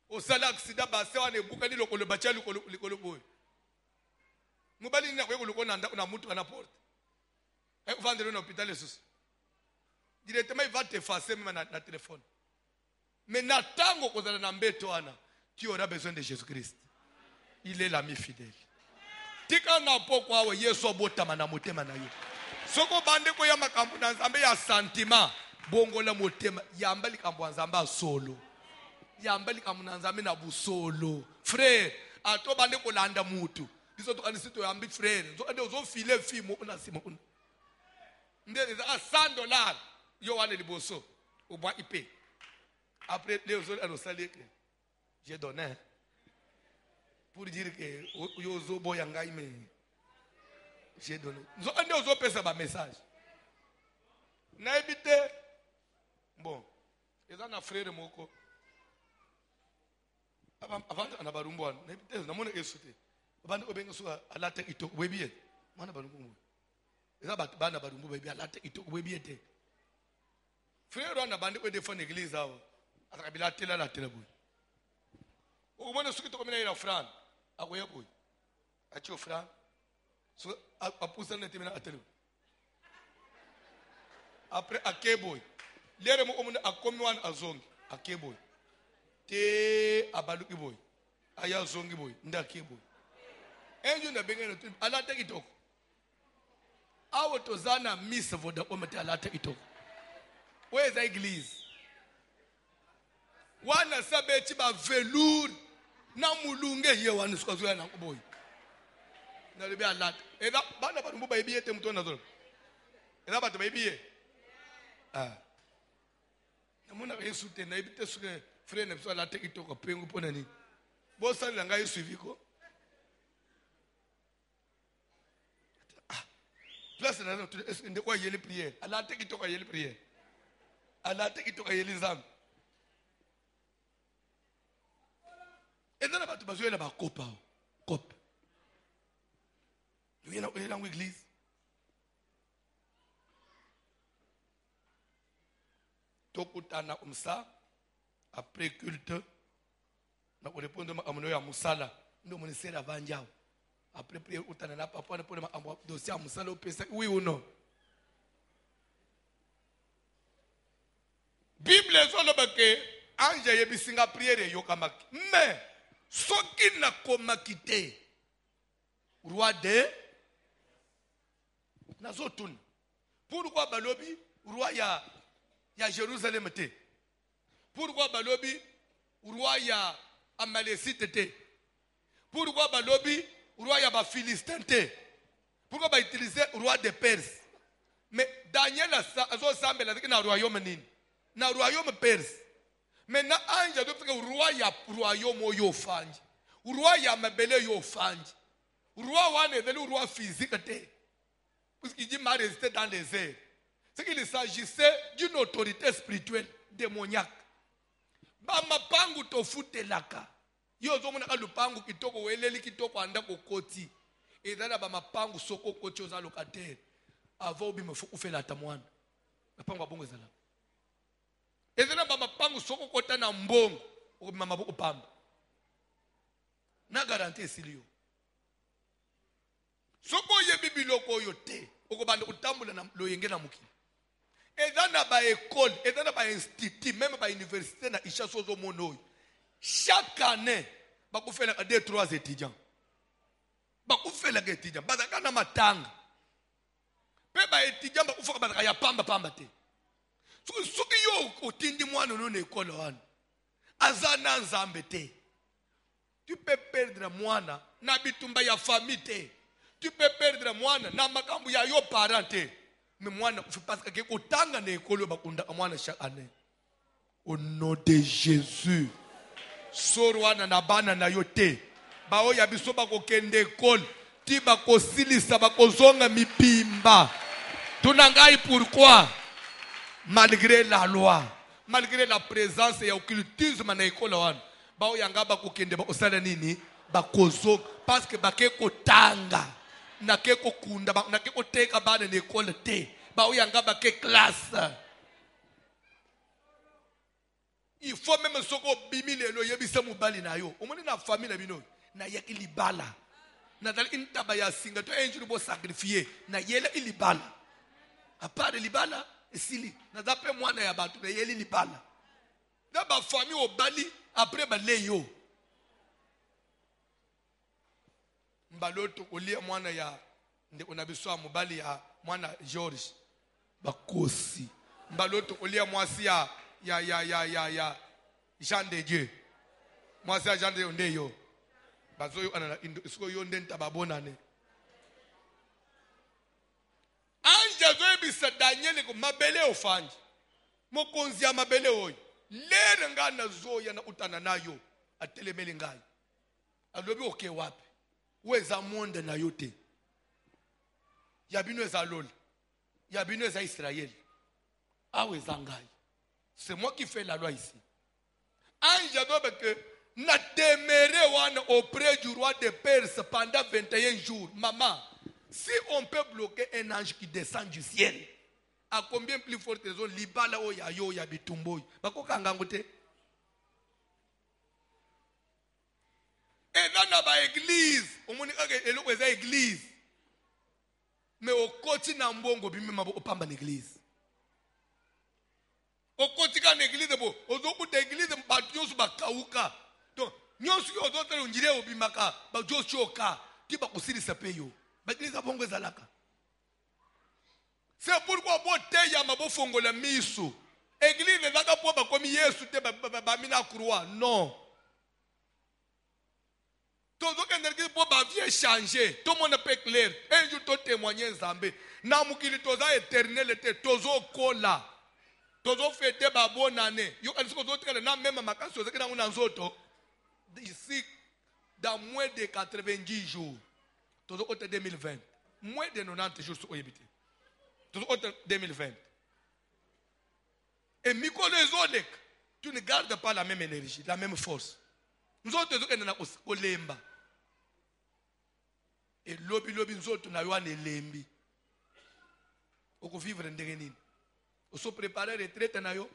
Osala accident ba se wana ebukani lokolo bacha likolo boy. Mobali na ko lokona na mutu na porte. Et vous vendez l'hôpital les sous. Directement il va t'effacer même na téléphone. Mais natango kozala na mbeto ana, tu auras besoin de Jésus-Christ. Il est l'ami fidèle. Tika na poko awe Yesu abotama na motema na yo. Soko bande ko ya makambo na Nzambe ya sentiment, bongo la motema yamba likambo Nzambe solo. Yamba likambo na Nzambe na busolo. Frère, ato bande ko landa mutu. Biso to kanisi to yambi frère. Zo filer fimo na simo. Ndé $100 yo wane liboso. Au bois IP. Après les autres annonçaient que j'ai donné pour dire que yozo boyangai mais j'ai donné. Nous avons fait ça message. Na habité bon. Ils ont un frère moko. Avant on a barumbo na habité na mona esute. Bana obenga so alate ito webiye. Mana barumbo. Eza bana barumbo webi alate ito webiye te. Frère on a bandi ko défendre l'église awo. Akabila tela la tela boy. Okumana suki to komina ila fran. Akoya boy. Acho fran. So apusa na temina atelu. Après akeboy. Lere mo komuna akomi wan azongi. Akeboy. Te abaluki boy. Aya zongi boy. Nda akeboy. Enju na bengena tu alata kitoko. Awo tozana miss voda omete alata kitoko. Where is the église? Wana sabe chiba velour na mulunge ye wana sikwazo na boy. Na lebe alata. Eza bana barumbu bayibiye te mutona zolo. Eza batu bayibiye. Ah. Namuna Yesu te na ibite suke frère ne so alata kitoko pengu pona ni. Bo sala nga Yesu viko. Ah. Place na ndo kwa yeli prière. Alata kitoko yeli prière. Alata kitoko yeli zambi. Et dans la bataille, il y a des copains. Il y a une église. Tokutana umsa après culte na répondre à mon musala ndo monisera vanjao après prière utana na papa na pona ma dossier musala opesa oui ou non. Bible zolo bake anje yebisinga prière yokamaki mais soki na komakite roi de nazotun pourquoi balobi roi ya Jérusalem te pourquoi balobi roi ya Amalécite te pourquoi balobi roi ya ba Philistin te pourquoi ba utiliser roi de Perse mais Daniel azo sambela na royaume nini na royaume Perse. Maintenant, ange doit dire roi ya royaume yo fanji. Roi ya mabele yo fanji. Roi wane est le roi physique te. Parce qu'il dit m'a résisté dans les airs. C'est qu'il s'agissait d'une autorité spirituelle démoniaque. Ba mapangu to futelaka. Yo zo mona ka lupangu kitoko weleli kitoko anda ko koti. Et dans ba mapangu soko koti oza locataire. Avant bi me faut faire la tamwana. Mapangu bongo zala. Ezena baba pangu soko kota na mbongo okubima maboko pamba na garantie silio soko ye bibiloko yo te okobanda kutambula na loyenge na mukili ezana ba école ezana ba institut même ba université na isha sozo monoyo chaque année bakufela ka 2-3 étudiants bakufela ka étudiants bazaka na matanga pe ba étudiants bakufoka bazaka ya pamba te. Soki yo otindi mwana no na ekolo wana azana nzambe te. Tu peux perdre mwana na bitumba ya famille te. Tu peux perdre mwana na makambu ya yo parent te. Mais mwana parce que kotanga na ekolo bakunda mwana chaque année. Au nom de Jésus. Sorwana na bana na yo te. Ba oya biso bakokende ekolo. Ti bakosilisa bakozonga mipimba. Tunangai pourquoi? Malgré la loi, malgré la présence et occultisme na ekolo wana. Ba oyanga bakokende bakosala nini? Bakozo parce que bakeko tanga. Na keko kunda na keko teka bana na ekolo te. Ba oyanga bake classe. Il faut même soko bimile lo yebisa mubali na yo. Omoni na famille na bino na yeki libala. Na dal intaba ya singa to enjuru bo sacrifier na yele ilibala. A part de libala esili na dape mwana ya batu na yele libala. Na ba famille au bali après ba leyo. Mbaloto olia mwana ya nde onabiswa mubali ya mwana George bakosi. Mbaloto olia mwasi ya Jean de Dieu. Mwasi ya Jean de Dieu ndeyo. Bazoyo anana isko yo ndenta babonane. Anja zoe bisa Daniel ko mabele ofanji. Mokonzi ya mabele oyo. Lere ngana zoya na utana nayo. Atelemeli ngai. Alobi oke wapi. Weza monde na yote. Yabino eza lol. Yabino eza Israël. Aweza ngai. C'est moi qui fais la loi ici. Anja dobe que n'a demeuré auprès du roi de Perse pendant 21 jours. Maman, si on peut bloquer un ange qui descend du ciel, à combien plus forte raison libala o ya yo ya bitumboy. Bako kangangote. Et dans la église, on moni kage elo eza église. Mais au koti na mbongo bimi mabo opamba l'église. Au kotika na église bo, ozoku de église mbatios bakauka. Donc, nyonsu yo dote njire obimaka, ba jochoka, ti ba kusiri sapeyo. Ba église abongo ezalaka. C'est pourquoi bo te ya mabo fongola miso. Église ezaka po ba komi Yesu te ba mina croix. Non. Tozo kenderki po ba vie changer. Tout le monde peut clair. Un jour to témoigner Nzambe. Na mukili toza éternel te tozo kola. Tozo fete ba bonane. Yo kanisi tozo tkala na même makasi tozo kena una nzoto. Ici dans moins de 90 jours. Tozo kote 2020. Moins de 90 jours so yebite. Tozo kote 2020. Et mikolo ezolek. Tu ne gardes pas la même énergie, la même force. Nous autres tozo kena na kolemba. Et lobi nzoto na yo ane lembi. Oko vivre ndenge nini? Oso préparer retraite na yo.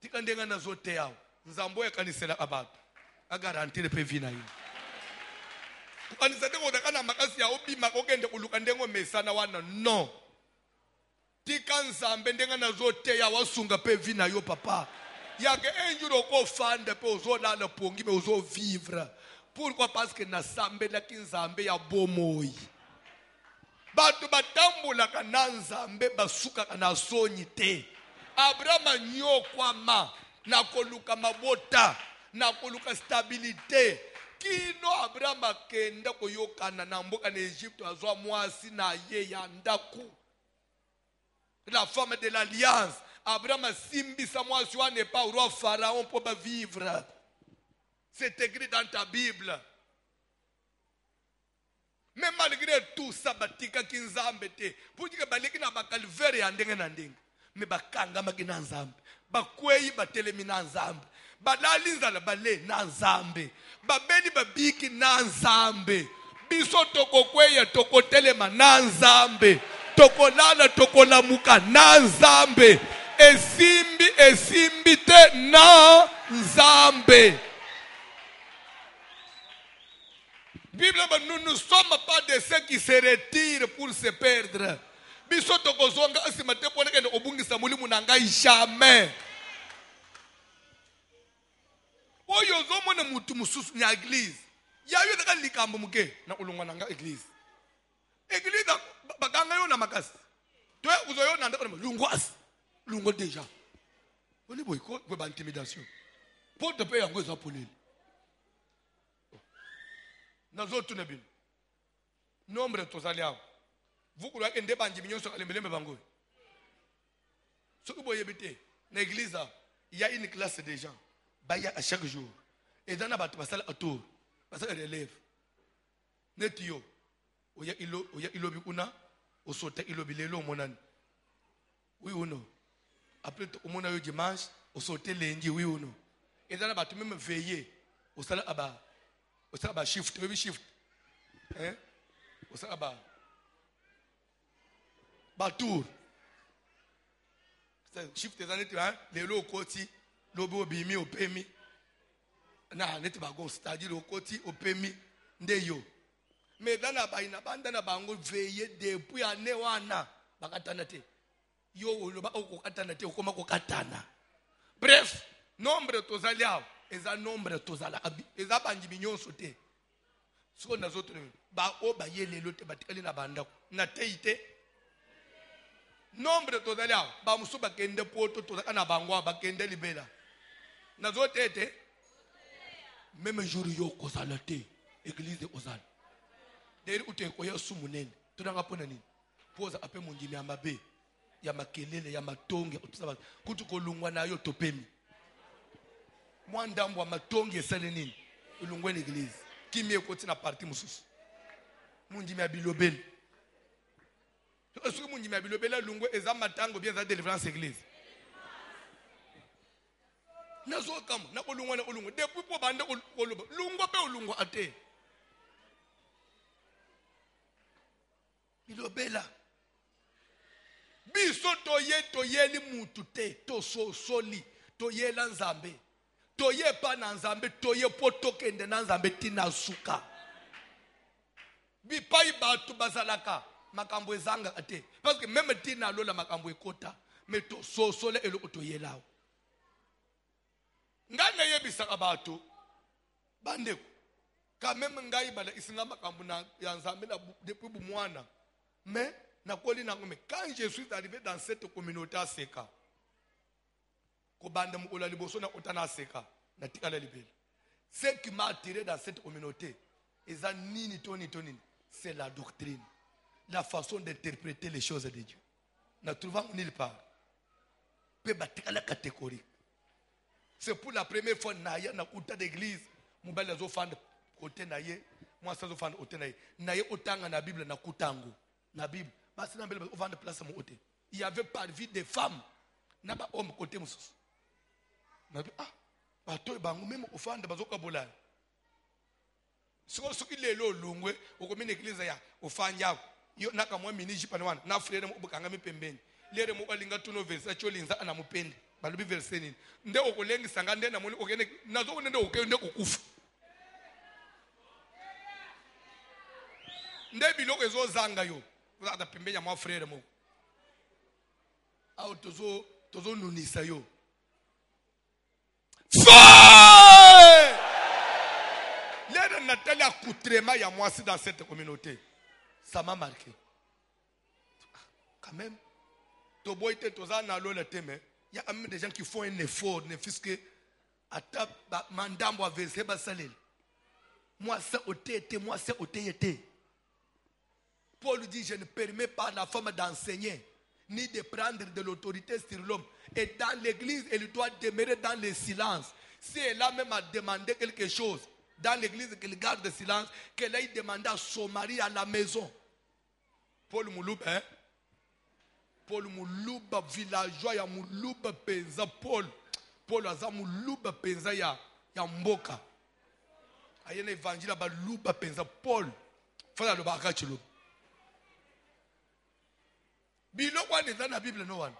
Tika ndenga na zote yao. Nzambo ya kanisela abantu. A garantir pe vina yo. Kukanisa ndenge odakana makasi ya obima kokende kuluka ndengo mesana wana no. Tika nzambe ndenga na zote ya wasunga pe vina yo papa. Yake enjuro ko fanda pe ozo lala pongi pe ozo vivre. Pourquoi? Parce que na sambe la kinzambe ya bomoi. Batu batambula kana nzambe basuka kana sonyi te. Abraham nyokwa ma na koluka mabota na koluka stabilité. Kino Abraham kenda koyokana na mboka na Egypte azwa mwasi na ye ya ndaku. La femme de l'alliance. Abraham simbisa mwasi wa n'est pas roi pharaon pour vivre. C'est écrit dans ta Bible. Mais malgré tout ça, batika kinzambe te. Pour dire que baleki na bakalvere ya ndenge na ndenge. Mais bakanga makina nzambe. Bakwei batelemi na nzambe. Balali nzala bale na nzambe. Babeli babiki na nzambe. Biso tokokweya tokotelema na nzambe. Tokolala tokolamuka na nzambe. Esimbi te na nzambe. Bible, nous ne sommes pas de ceux qui se retirent pour se perdre. Bisoto kozonga asimate pone kende obungisa mulimu nanga jamais. Oyo zomo na mutu mususu nya église. Ya yo taka likambo muke na ulungwa nanga église. Église baganga yo na makasi. Toi uzoyo na ndako lungwas. Lungo déjà. Oni boyko ko ba intimidation. Porte paye yango eza polele. Nazo tuna bino. Nombre tozali awa. Vous croyez que nde banji minyo so kalembelembe bango. Ce que vous voyez bien, dans l'église, il y a une classe de gens. Il y a à chaque jour. Et dans la bataille, il y a un tour. Il y a des élèves. Netio. Il y a ilobikuna. Il y a ilobilelo monan. Oui ou non? Après, au moment où dimanche, il y a lundi. Oui ou non? Et dans la bataille, même veiller. Il y a un shift. Il y a un shift. Il y a un tour. Shift des années, les lots au côté, l'obo bimi au pemi. Na, n'est pas bon, c'est-à-dire au côté, au pemi, ndeyo. Mais dans la baïna, dans la bango, veillez depuis à Newana, bakatanate. Yo, le ba au katanate, au koma katana. Bref, nombre tozalia, et un nombre tozala, et un bandimignon sauté. Ce qu'on a autres, ba o ba yé les lots, batikali na banda, na teite. Nombre tozalia ba musu bakende poto tozaka na bangwa bakende libela nazo tete même jour yo kozala te église ozala deri ute ko yesu munene tunanga pona nini poza ape mundimi ya mabe ya makelele ya matonge utusaba kutu kolungwa nayo topemi mwandambo wa matonge esale nini ulungwe l'église kimi ekoti na parti mususu mundimi ya bilobeli. Est-ce que mon dit mais bilobela lungo eza matango bien za délivrance église. Nazo kam na kolungo na kolungo depuis po bande koloba lungo pe lungo ate. Bilobela. Biso toyeli mutu te to soli toyela nzambe. Toye pa na nzambe toye poto kende na nzambe tina suka. Bipai batu bazalaka. Makambo ezanga ate parce que même tina lola makambo ekota mais to sosole eloko to yelawo ngana yebisaka bato bandeko quand même ngai bala isinga makambo na ya nzambe na depuis bumwana mais nakoli nango mais quand je suis arrivé dans cette communauté à Seka ko banda mukola liboso na otana Seka na tikala libele ce qui m'a attiré dans cette communauté eza nini toni c'est la doctrine. La façon d'interpréter les choses de Dieu. Nous trouvons nulle part. La catégorie. C'est pour la première fois que na kuta d'église, mobile zo fan côté naye, moi ça zo fan côté naye. Naye otanga na Bible na kutango. Na Bible, basi na Bible on de place mon côté. Il y avait parmi des femmes, na ba homme côté mususu. Na ba to bango même au fan de bazoka bola. Ce qui est là longwe, au comme une église ya ofanya. Yo naka mwa miniji panwana na frere mu bukanga mipembeni lere mu balinga tuno verse cholinza ana mupende balubi verse nini nde okolengisa ngande na moni okene nazo nende okende okufa nde biloko ezo zanga yo za pembenya mwa frere mu au tozo nunisa yo lere natali akutrema ya mwasi dans cette communauté. Ça m'a marqué. Quand même, il y a même des gens qui font un effort, ne fût-ce que moi ça été, moi ça été. Paul dit, je ne permets pas à la femme d'enseigner, ni de prendre de l'autorité sur l'homme. Et dans l'église, elle doit demeurer dans le silence. Si elle a même à demander quelque chose, dans l'église, qu'elle garde le silence, qu'elle aille demander à son mari à la maison. Paul Moulouba, hein? Paul Moulouba, villageois, ya Moulouba penza Paul. Paul aza Moulouba penza ya Mboka. Ayena évangile ba Louba penza Paul. Fala lo bakachilo. Biloko wana eza na Bible no wana.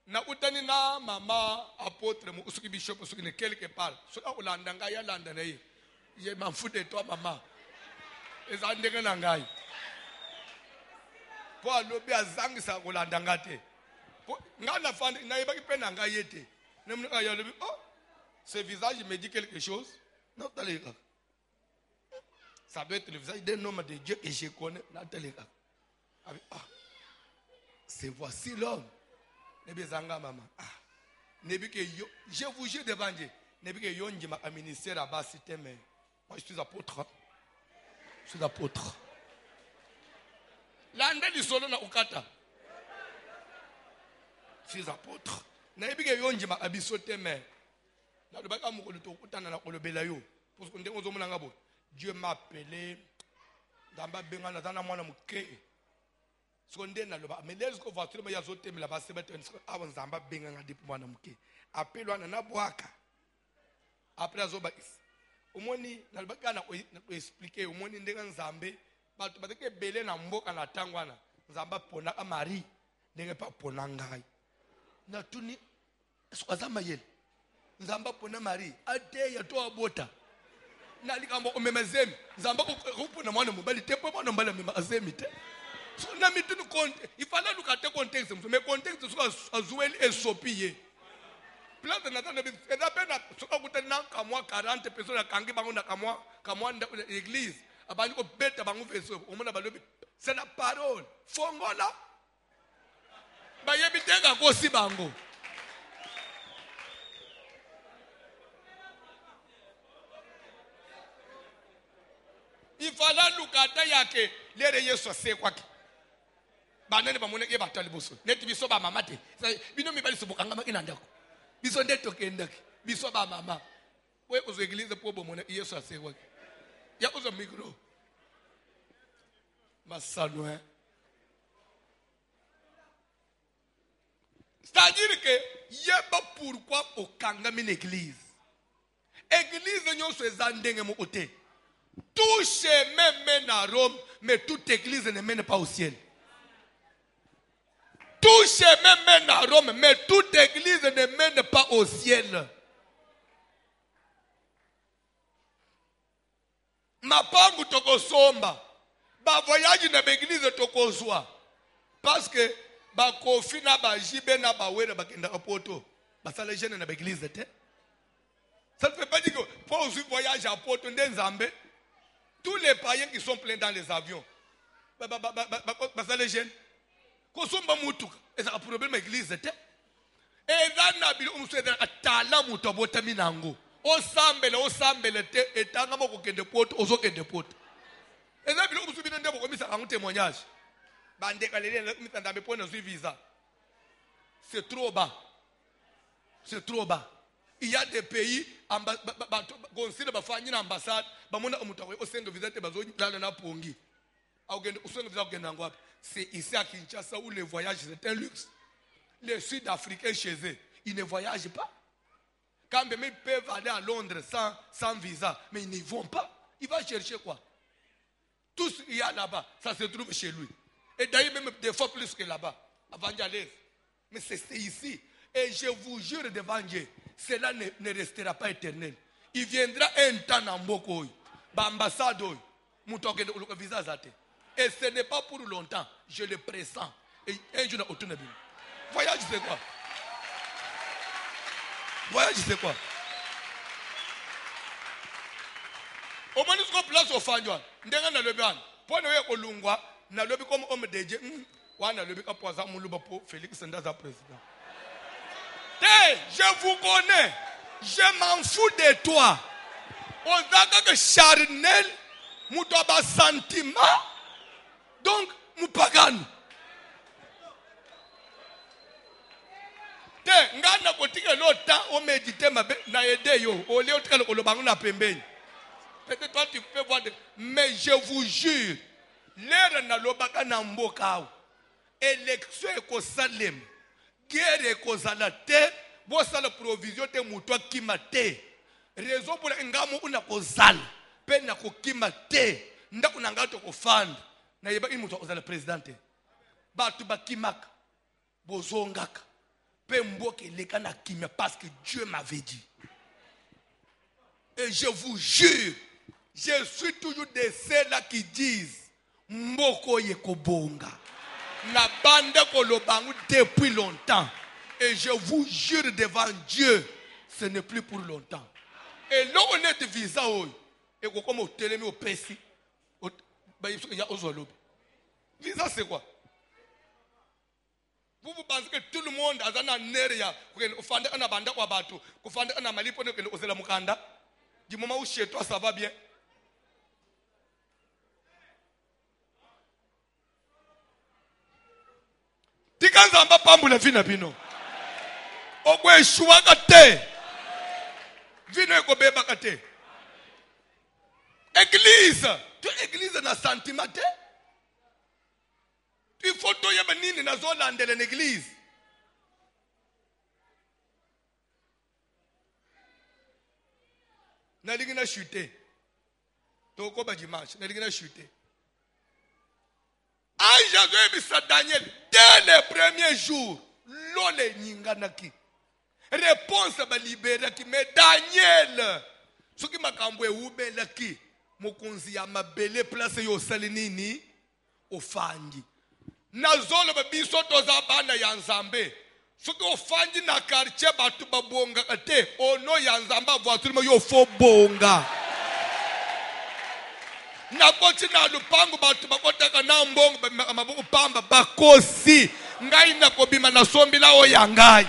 Na utani na mama apôtre mu usuki bishop usuki ne quelque part. So ulanda nga ya landa na ye. Je m'en fous de toi maman. Eza ndenge na ngai. Po alobi azangisa kolanda ngate. Po ngana fandi na yebaki pe na ngai yete. Nemna ya lobi oh ce visage me dit quelque chose. Non taleka. Ça doit être le visage d'un homme de Dieu que je connais. Non taleka. Ah c'est voici l'homme. Nebe zanga mama. Ah Je vous jure devant Dieu. Un ministère à bas cité, mais moi je suis apôtre. Je suis apôtre. L'andé du solo na ukata. Je suis apôtre. Nebike yonjima abisote, mais na le baka mukolo to utana na kolobela yo. Parce que ndenge ozomona ngabo. Dieu m'a appelé. Damba benga na tana mwana muke. Sonde na loba. Mais les ko voiture me yazote me la ba sebete avant zamba benga ngadi mwana muke. Appelwa na boaka. Après azoba omoni na le baka na expliquer omoni ndenga nzambe. Bato bateke belé na mboka na tangwana. Nzamba pona ka Marie. Ndenge pa pona ngai. Na tuni eskwazama yele. Nzamba pona Marie. Ate ya to abota. Na likambo omemezemi nzamba kupona mwana mobali tepo mwana mbala mema azemi te so na mitunu konte ifala lukate context mais context so azueli esopie place na tana eza pena soka kutana kamwa 40 personnes kangi bango na kamwa l'église abani ko beta bango veso omona balobi c'est la parole fongola bayebi tenga kosi bango. Il fallait lukata yake lere Yesu ase kwake. Banene bamone ke batali boso. Neti biso ba mama te. Bino mi bali sobokanga makina ndako. Biso ndeto kendaki. Biso ba mama. We ozo église po bomone Yesu ase kwake. Ya ozo micro. Masalo C'est-à-dire que yeba pourquoi okanga min église. Église nyonso ezandenge mo ote. Tout chemin mène à Rome, mais toute église ne mène pas au ciel. Tout chemin mène à Rome, mais toute église ne mène pas au ciel. Ma pangu toko somba, ba voyage na l'église toko soa, parce que ba kofi na ba jibe na ba wera ba kenda poto, ba sala jeune na l'église te. Ça ne fait pas dire que pour un voyage à Porto Nzambe. Tous les païens qui sont pleins dans les avions. Les jeunes. Quand sont mutuka, c'est un problème l'église. Et dans la Bible, on se dit atala mutobota minango. Osambele te etanga moko kende poto ozoke de poto. Et dans la Bible, on se dit ndebo komisa un témoignage. Bande kalele mitanda be pona zu visa. C'est trop bas. C'est trop bas. Il y a des pays considérés bafanya na ambassade bamona omutako osendo visite bazolala na pongi augende osendo visa ogenda ngwapi. C'est ici à Kinshasa où le voyage c'est un luxe. Les Sud-Africains chez eux ils ne voyagent pas. Quand même ils peuvent aller à Londres sans visa, mais ils n'y vont pas. Il va chercher quoi? Tout ce qu'il y a là-bas ça se trouve chez lui, et d'ailleurs même des fois plus que là-bas avant d'y aller. Mais c'est ici. Et je vous jure devant Dieu, cela ne restera pas éternel. Il viendra un temps dans Mboko, l'ambassade, visa zate. Et ce n'est pas pour longtemps, je le pressens. Et un jour, on voyage, c'est quoi? Voyage, c'est quoi? Au moins, nous sommes place au Fandouan. Nous sommes dans le Béan. Pour nous, nous sommes dans le comme homme de Dieu. Nous sommes dans le Béan pour Félix Ndaza président. Je vous connais. Je m'en fous de toi. On a que charnel, moutoba sentiment. Donc, moupagane. Ngana kotika lota o méditer na aider yo. O leo tika lo bangu na pembeni. Peut-être toi tu peux voir mais je vous jure, l'ère na lobaka na mboka. Élection ko Salem. Guerre kozala te, bosala provision te mutwa kima te. Raison pour ngamo una kozala, pe na kokima te, ndako na ngato ko fund. Na yeba ki mutwa kozala président. Batu bakimaka, bozongaka. Pe mboke leka na kimia parce que Dieu m'avait dit. Et je vous jure, je suis toujours de ceux-là qui disent mboko yekobonga. Na bande kolobangu depuis longtemps. Et je vous jure devant Dieu, ce n'est plus pour longtemps. Et là on est de visa et comme au télémi au précis, il y a aux visa c'est quoi? Vous pensez que tout le monde a un neria, ou fande un abanda ou abato, ou fande un amalipone que le mukanda. Du moment où chez toi ça va bien. Tikanzamba pambula vina bino. Okwe shuwaga te. Vino eko beba kate. Église. Tu église na sentiment te. Tu photo yeba nini na zolandele l'église. Naligina chuter. Toko ba dimanche, naligina chuter. Jésus Daniel, dès les premiers jours, l'ole n'inganaki. Réponse ba libéré qui mais Daniel, ce qui m'a camoué ou belaki, mokonzi ya mabele place yo salinini ofangi. Nazolo ba biso toza bana ya nzambe. Ce qui ofangi na quartier batu babonga ate, ono ya nzamba voiture yo fo bonga. Na koti na lupangu batu bakotaka na mbongo mabuku pamba bakosi ngai na kobima na sombi la oyangai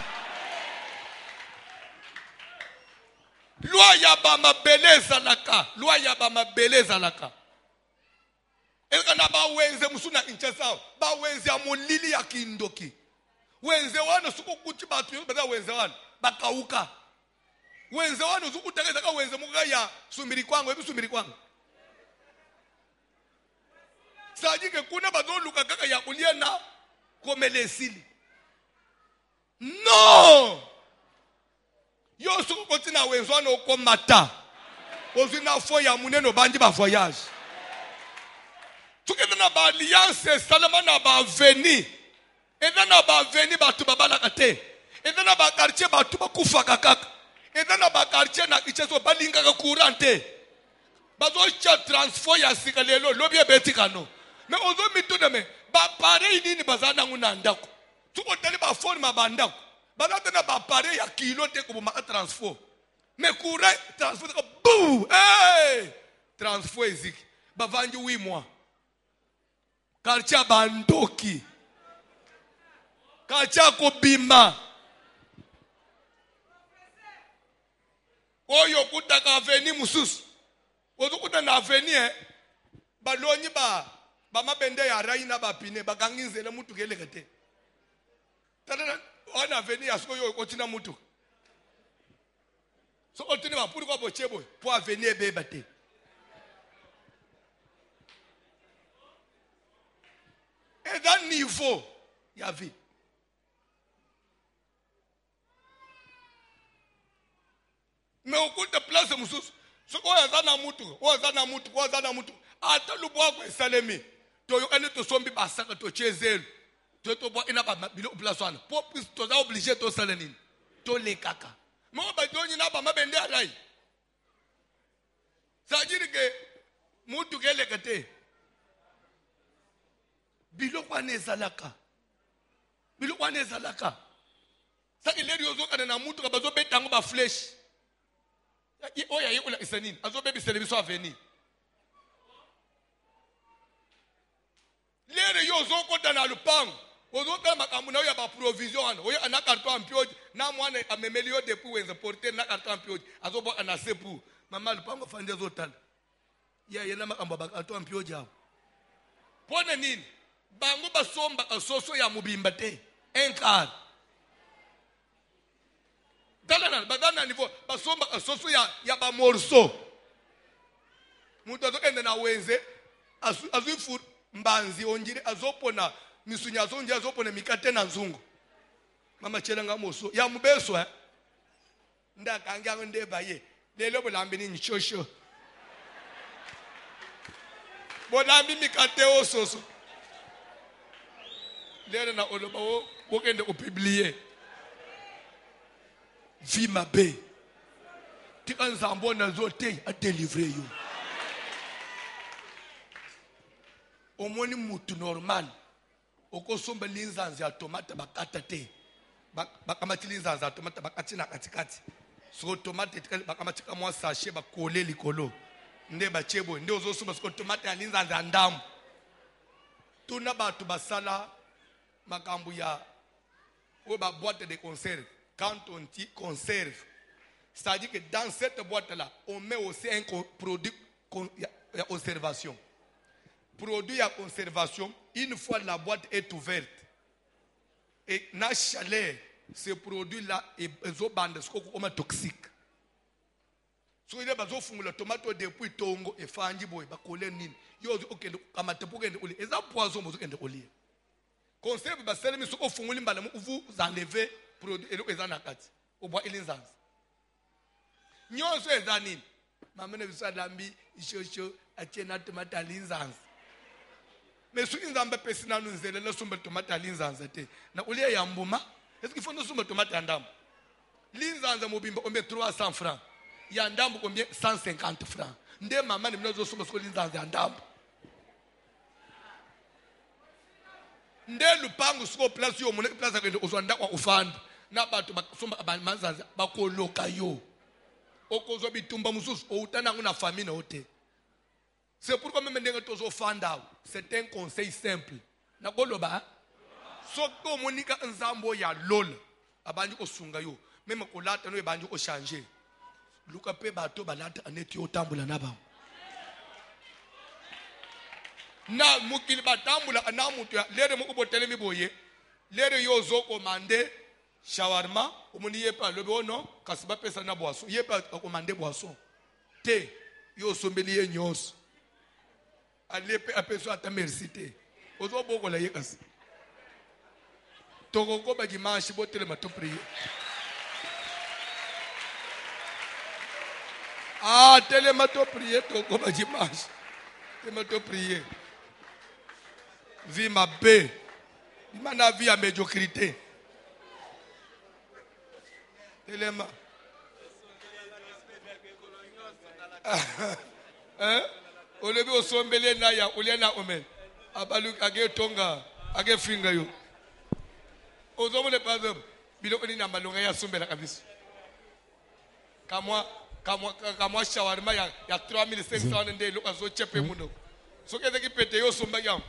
lwa ya ba mabeleza laka lwa ya ba mabeleza laka elka na ba wenze musuna inchasao ba wenze amolili ya kindoki wenze wana suku kuti batu yo bada wenze wana bakauka wenze wana suku takeza ka wenze muga ya sumbiri kwangu ebi sumbiri kwangu sajike kuna bazoluka kaka ya kulia na komelesili no yo suku kotina wenzwana okomata ozina fo ya muneno bandi ba voyage tukena na ba alliance salama na ba veni eza na ba veni batu babala kate eza na ba quartier batu bakufa kaka eza na ba quartier na kichezo balinga ka courante bazo cha transfer ya sikalelo lobye betikano. Mais on veut mettre mais ba pareil nini bazana nguna ndako tuko tali ba phone mabandako bazana na ba pareil ya kilo te ko ma transfert mais courant transfert ko bou hey transfert eziki ba vangi 8 mois quartier bandoki quartier ko bima oyo kutaka avenue mususu ozukuta na avenue balonyi ba mabende ya raina ba pine bakanginzele mutu kelekete tata ona veni asko yo kotina mutu so otini ba puri kwa bochebo po avenir beba te et dans niveau ya vie mais okuta place mususu so ko yazana mutu ata lubwa kwa salemi to yokane to sombi basaka to chezelu to bo ina ba bilo plaswana po to za obligé to salenini to le kaka mo ba doni na ba mabende alai sajiri ke mutu kele kate bilo kwane zalaka saki leri yozo kana na mutu ka bazo betango ba flesh oya yekula isanini azo bebi selebiso aveni lere yozo kota na lupango ozo kala makambu na oya ba provision oya ana karto ampioji na mwana amemeli yo depuis wenza porter na karto ampioji azo bo ana sepu mama lupango fande zo tala ya yena makambu ba karto ampioji hapo pone nini bango basomba asoso ya mubimba te enkar dalana badana niveau basomba asoso ya ba morso mutu azokende na wenze azufu mbanzi onjiri azopona misunya zonje azopona mikate na nzungu mama chelanga moso ya mubeso ndakanga ndeba ye lelo bolambi ni nchosho bolambi mikate ososo lelo na oloba wokende upublier vie mabe tika nzambo na zote a délivrer yo omoni mutu normal okosomba linzanzi ya tomate bakata te bakamati linzanzi ya tomate bakati na katikati so tomate bakamatika mwa sachet bakole likolo nde bachebo nde ozosomba so tomate ya linzanzi ya ndamu tuna batu basala makambu ya ou la boîte de conserve. Quand on dit conserve, c'est-à-dire que dans cette boîte-là, on met aussi un produit de conservation. Produit à conservation, une fois la boîte est ouverte, et la chaleur, ce produit-là est toxique. Si vous avez le tomate depuis tongo et fangi boy, bakole nini. Yo ok kamate pour que oli. Eza poison mozo kende oli. Conserve ba sele miso ofunguli mbala vous enlever produit elo eza nakati. Obwa elinzanza. Nyonso eza nini? Mamene bisa lambi ishosho achena tomate alinzanza. Mais si vous avez pesé dans nous zèle na sumba tomate alinzanza te. Na oli ya mbuma, est-ce qu'il faut no sumba tomate andam? Linzanza mobimba on met 300 francs. Il y a un dame combien 150 francs. Ndé maman ne nous sommes sur l'instant de ndambo. Ndé le pango sur place yo mon place avec les ozanda wa ufand. Na batu basomba manzanza bakoloka yo. Okozo bitumba mususu outana nguna famille na ote. C'est pourquoi même ndenge tozo fanda. C'est un conseil simple. Na koloba soko monika nzambo ya lol. Abanji osunga yo. Même kolata no ebanji ko changer. Luka pe bato balata aneti otambula naba. Na mukili batambula na mutu ya lere muko botele miboye. Lere yo zo komande shawarma omuni yepa lobe ono kasiba pesa na boisson. Yepa komande boisson. Te yo sombeli ye nyos. Alepe apeso ata merci te. Ozo boko la yekas. Toko ko ba dimanche botele mato prier. Ah, télémato prier, comme dimanche. Télémato prier. Vie ma paix. Il m'a vie à médiocrité. Téléma. Hein? Au lieu de sombele na ya, au lieu na omen. Abalu age tonga, age finga yo. Ozomo le pas d'homme. Bilo ni na malonga ya sombela kabisa. Kamwa shawarma ya 3500 nde lo azo chepe muno. So kete ki pete yo somba yam.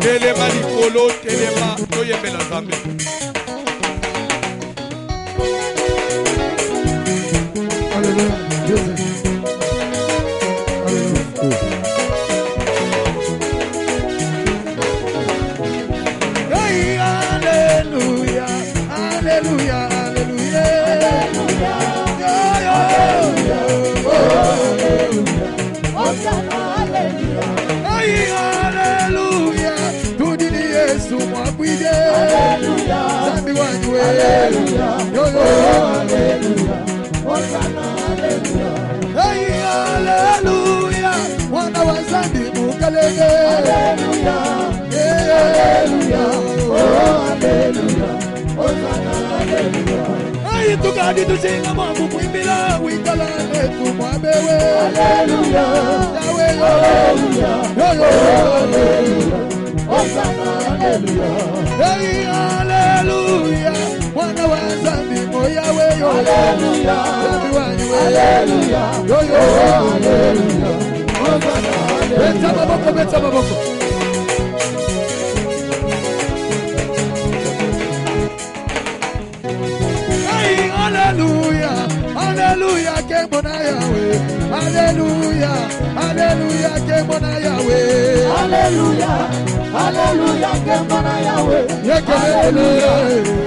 Telema likolo, telema toyembe la zambe. Alléluia. Hallelujah, wana wazandi mukalege. Hallelujah, hallelujah, oh hallelujah, Hosanna, hallelujah. Hey, tukadi tusinga mwabu mwimbila, wikala netu mwabewe. Hallelujah, Yahweh, hallelujah, hallelujah, Hosanna, hallelujah. Hey, hallelujah, wana wazandi moyawe yo. Hallelujah, hallelujah, yo yo, hallelujah, Hosanna, hallelujah. Beta maboko. Hey, hallelujah, hallelujah, kemona Yahweh. Hallelujah, hallelujah, kemona Yahweh. Hallelujah, hallelujah, kemona Yahweh. Hallelujah,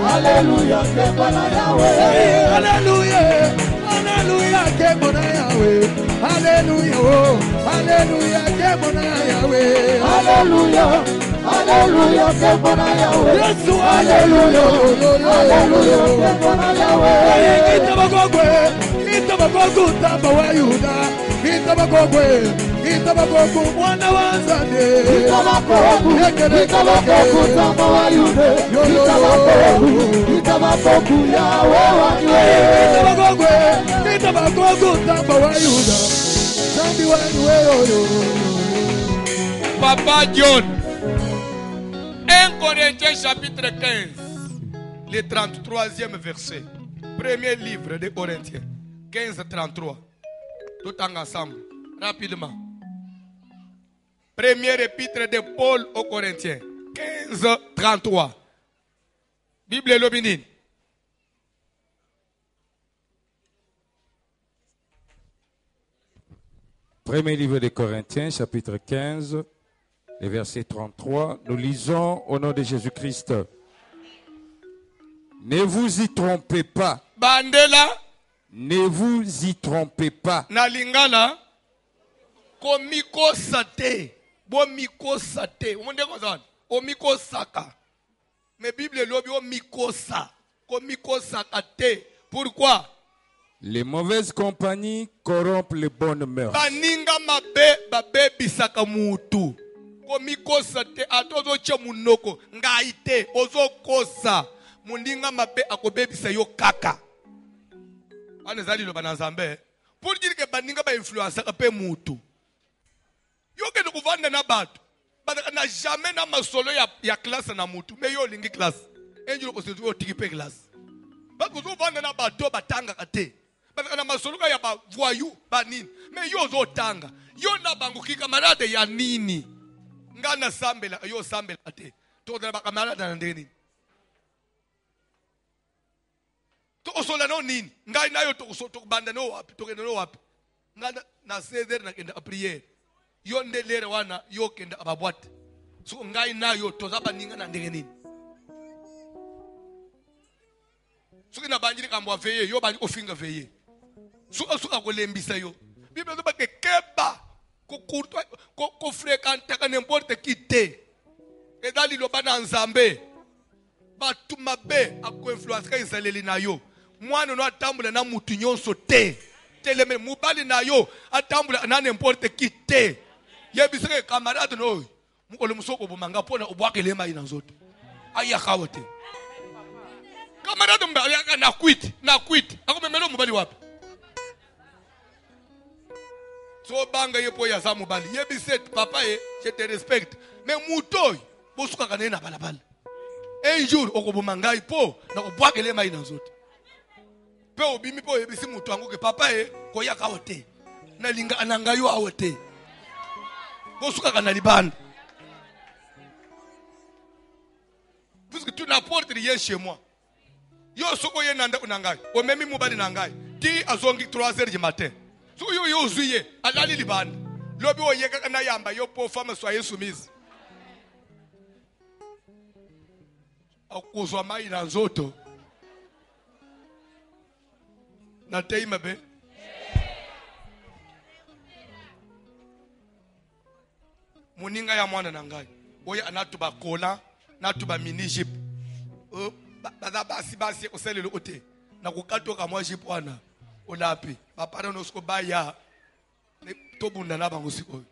hallelujah, kemona Yahweh. Hey, hallelujah, hallelujah, kemona Yahweh. Hallelujah, oh, hallelujah, kemona Yahweh. Hallelujah, hallelujah, kemona Yahweh. Yes, hallelujah, hallelujah, kemona Yahweh. Itabagogo tamba wa Yuda. Itabagogo mwana wa Zande. Itabagogo tamba wa Yuda. Itabagogo Yahweh. Itabagogo tamba wa Yuda. Zambi wa Papa John, 1 Corinthiens chapitre 15, le 33e verset. Premier livre des Corinthiens, 15:33. Tout ensemble, rapidement. Première épître de Paul aux Corinthiens, 15:33. Bible Lobinine. Premier livre des Corinthiens, chapitre 15, et verset 33. Nous lisons au nom de Jésus-Christ. Ne vous y trompez pas. Bandela. Ne vous y trompez pas. Nalingala. Komiko sate. Bomiko sate. Omiko saka. Mais Bible lobi omiko sa. Komiko sakate. Pourquoi? Les mauvaises compagnies corrompent les bonnes mœurs. Baninga mabe babe bisaka mutu. Komiko sate atozo che munoko. Ngaite ozo kosa. Mundinga mabe akobebisa yo kaka. Anezali lo banazambe. Pour dire que baninga ba influence pe mutu. Yo ke kuvanda na batu. Bada na jamais na masolo ya classe na mutu. Mais yo lingi classe. Enjilo ko se yo tikipe classe. Ba ko zo vanda na batu batanga kate. Bada na masolo ya ba voyou ba nini. Mais yo zo tanga. Yo na bangu ki camarade ya nini. Ngana sambela yo sambela ate. To na ba camarade na ndeni. To osola no nini. Ngai nayo to banda no wapi to kenda no wapi. Ngana na ceder na kenda prière. Yo ndelere wana yo kenda ababwate. So ngai nayo to zaba ninga na ndenge nini. So kina banjiri kambwa veye yo banji ofinga veye. So asuka kolembisa yo. Bible zo ba ke keba ko kurtwa ko fréquenter ka n'importe qui te. Edali lo bana nzambe. Batu mabe ako influence ka izaleli na yo. Mwana no atambula na mutu nyonso te. Teleme mubali na yo atambula na n'importe qui te. Yebiseke camarade no. Mukole musoko bomanga pona obwakele mai na nzoto. Aya kawote. Camarade mbali aka na quit. Akomemelo mubali wapi? So banga yepo ya za mubali. Yebiset papa je te respecte. Mais mutoy bosuka kana na balabala. Un jour okobomangai po na obwakele mai na nzoto. Pe obimi po yebisi mutu ango ke papa koya kawote. Na linga ananga yo awote. Bosuka kana libanda. Puisque tu n'apportes rien chez moi. Yo soko ye nanda unangai. O memi mubali nangai. Ti azongi 3h du matin. So yo zuye alali libanda. Lobi o yeka kana yamba yo po femme soyez soumise. Akuzwa mai na nzoto. Na teima be. Muninga ya mwana nangai. Oya anatuba kola, natuba mini jeep. Baza basi oselelo ote. Na kukatoka mwa jeep wana. Olapi. Bapara no sko baya. Tobunda na bango siko.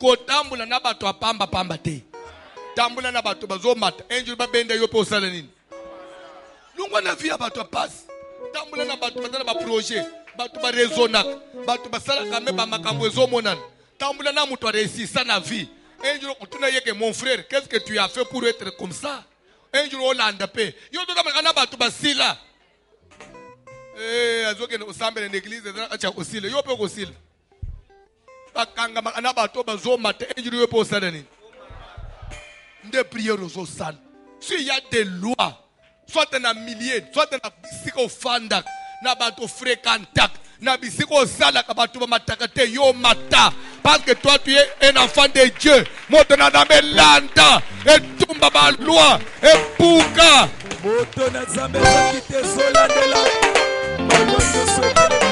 Ko tambula na bato apamba te. Tambula na bato bazomata. Angel babende yo pe osala nini? Lungwa na via bato apasi. Tambula na bato bazana ba projet. Bato ba raisonnak. Bato basala kame ba makambo ezomonana. Tambula na muto réussir na vie. Angel otuna yeke mon frère, qu'est-ce que tu as fait pour être comme ça? Angel Hollande pe. Yo to kama bato basila. Azoke no sambele l'église acha osile. Yo pe osile. Bakanga makana bato bazomata Angel yo pe osala nini? Des prières aux salles. S'il y a des lois, soit un millier, soit un bisiko fandak, na bato fréquentak, na bisiko sala ka bato matakate yo mata. Parce que toi tu es un enfant de Dieu. Motona na melanda, et tumba ba loi, et puka. Motona zambe zakite solandela. Bayondo sokele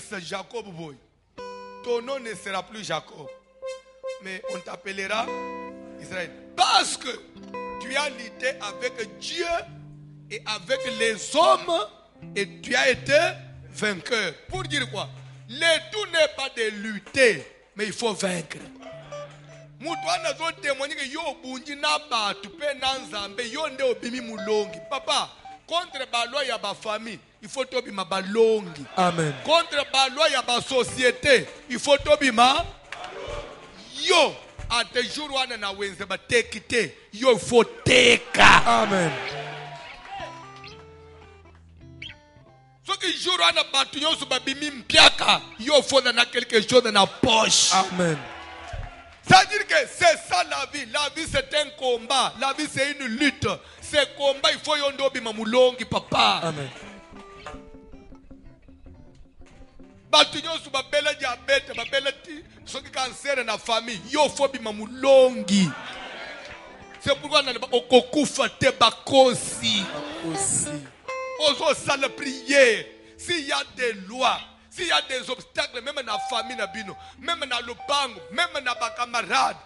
c'est Jacob boy. Ton nom ne sera plus Jacob, mais on t'appellera Israël. Parce que tu as lutté avec Dieu et avec les hommes et tu as été vainqueur. Pour dire quoi? Le tout n'est pas de lutter, mais il faut vaincre. Mutwana zo témoigner que yo bunji na batu pe na nzambe yo nde obimi mulongi. Papa, contre ba loi ya ba famille, il faut tobima balongi. Amen. Contre ba loi ya ba société, il faut tobima yo à te jour wana na wenze ba tekite, yo il faut teka. Amen. Ce que jour wana batu yo so babimi mpiaka, yo faut na quelque chose dans la poche. Amen. C'est-à-dire que c'est ça la vie. La vie c'est un combat. La vie c'est une lutte. Ce combat, il faut yondobi mamulongi papa. Amen. Batunyo su babela diabète, babela ti, soki cancer na famille, yo faut bi mamulongi. C'est pourquoi on a okokufa te bakosi. Ozo sale prière. S'il y a des lois, s'il y a des obstacles, même dans la famille, même dans le banc, même dans les camarades,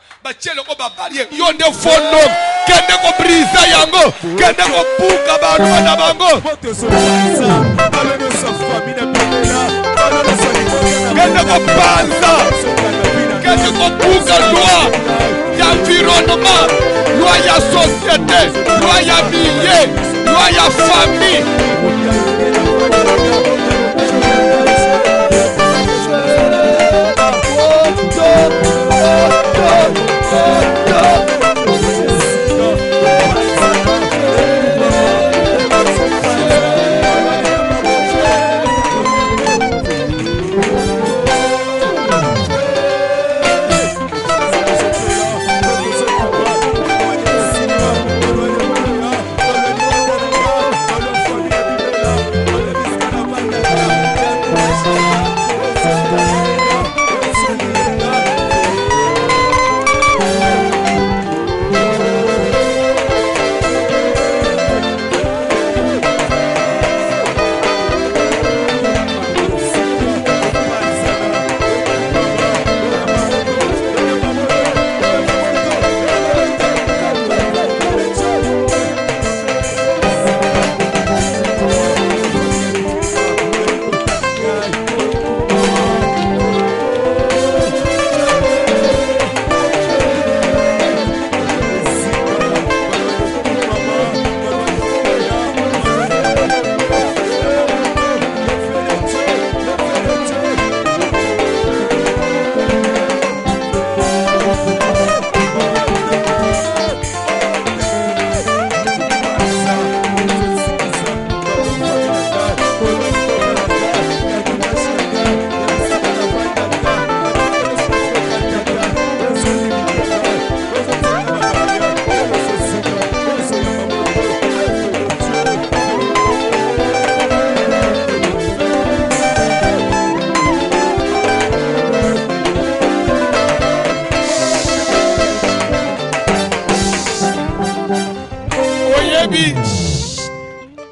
yonde fono, kende ko brisa yango, kende ko puka bango na bango, kende ko panza, kende ko puka loi d'environnement, loi ya société, loi ya milieu, loi ya famille.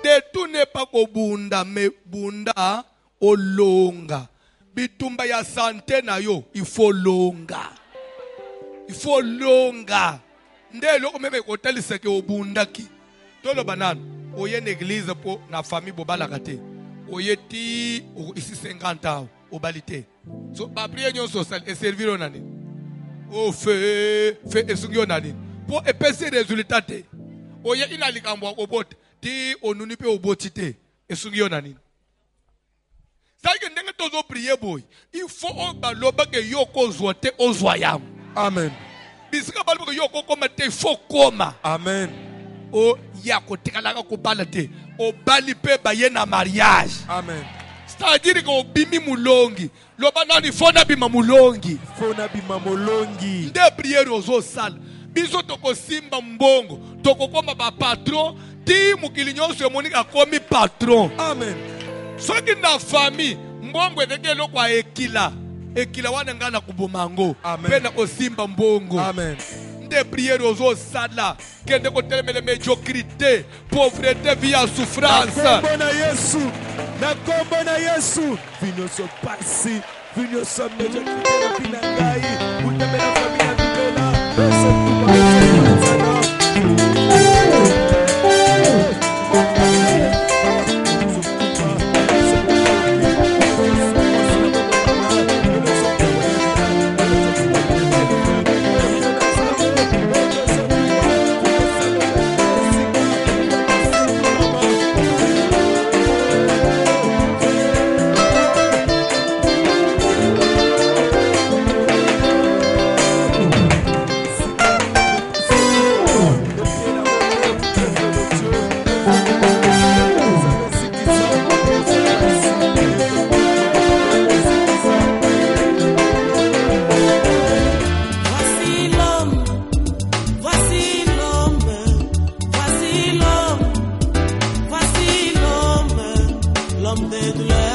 De tout n'est pas au bunda, mais bunda au longa. Bitumba ya santé na yo, il faut longa. Il faut longa. Nde loko meme hôtel seke au bunda ki. Tolo banane, oye une église pour na famille bobala kate. Oye ti ici 50 ans au balité. So ba prier nyon social et servir onani. O fait esungyo nani. Pour épaisser résultat te. Oye inalikambo obote. Ti onuni pe obotite esungyo nani. Ça que ndenge tozo prier boy. Il faut on baloba ke yoko zote ozwayam. Amen. Bisika baloba ke yoko koma te faut koma. Amen. O yako tekalaka ko balate. O bali pe baye na mariage. Amen. C'est-à-dire que obimi mulongi. Loba nani fona bima mulongi. Fona bima mulongi. Nde prier ozo sala. Biso toko simba mbongo. Toko koma ba patron. Ti mukili nyonso monika komi patron. Amen. Soki na famille mbongo ezekelo kwa ekila wana ngana kubomango pena osimba mbongo. Amen. Nde prière ozo sala kende ko telemele médiocrité pauvreté via souffrance. Bona Yesu Na kombo na Yesu, vinyoso pasi, vinyoso mejo kitena pinangai, utabela familia bibela, Yesu kuba l'homme des douleurs.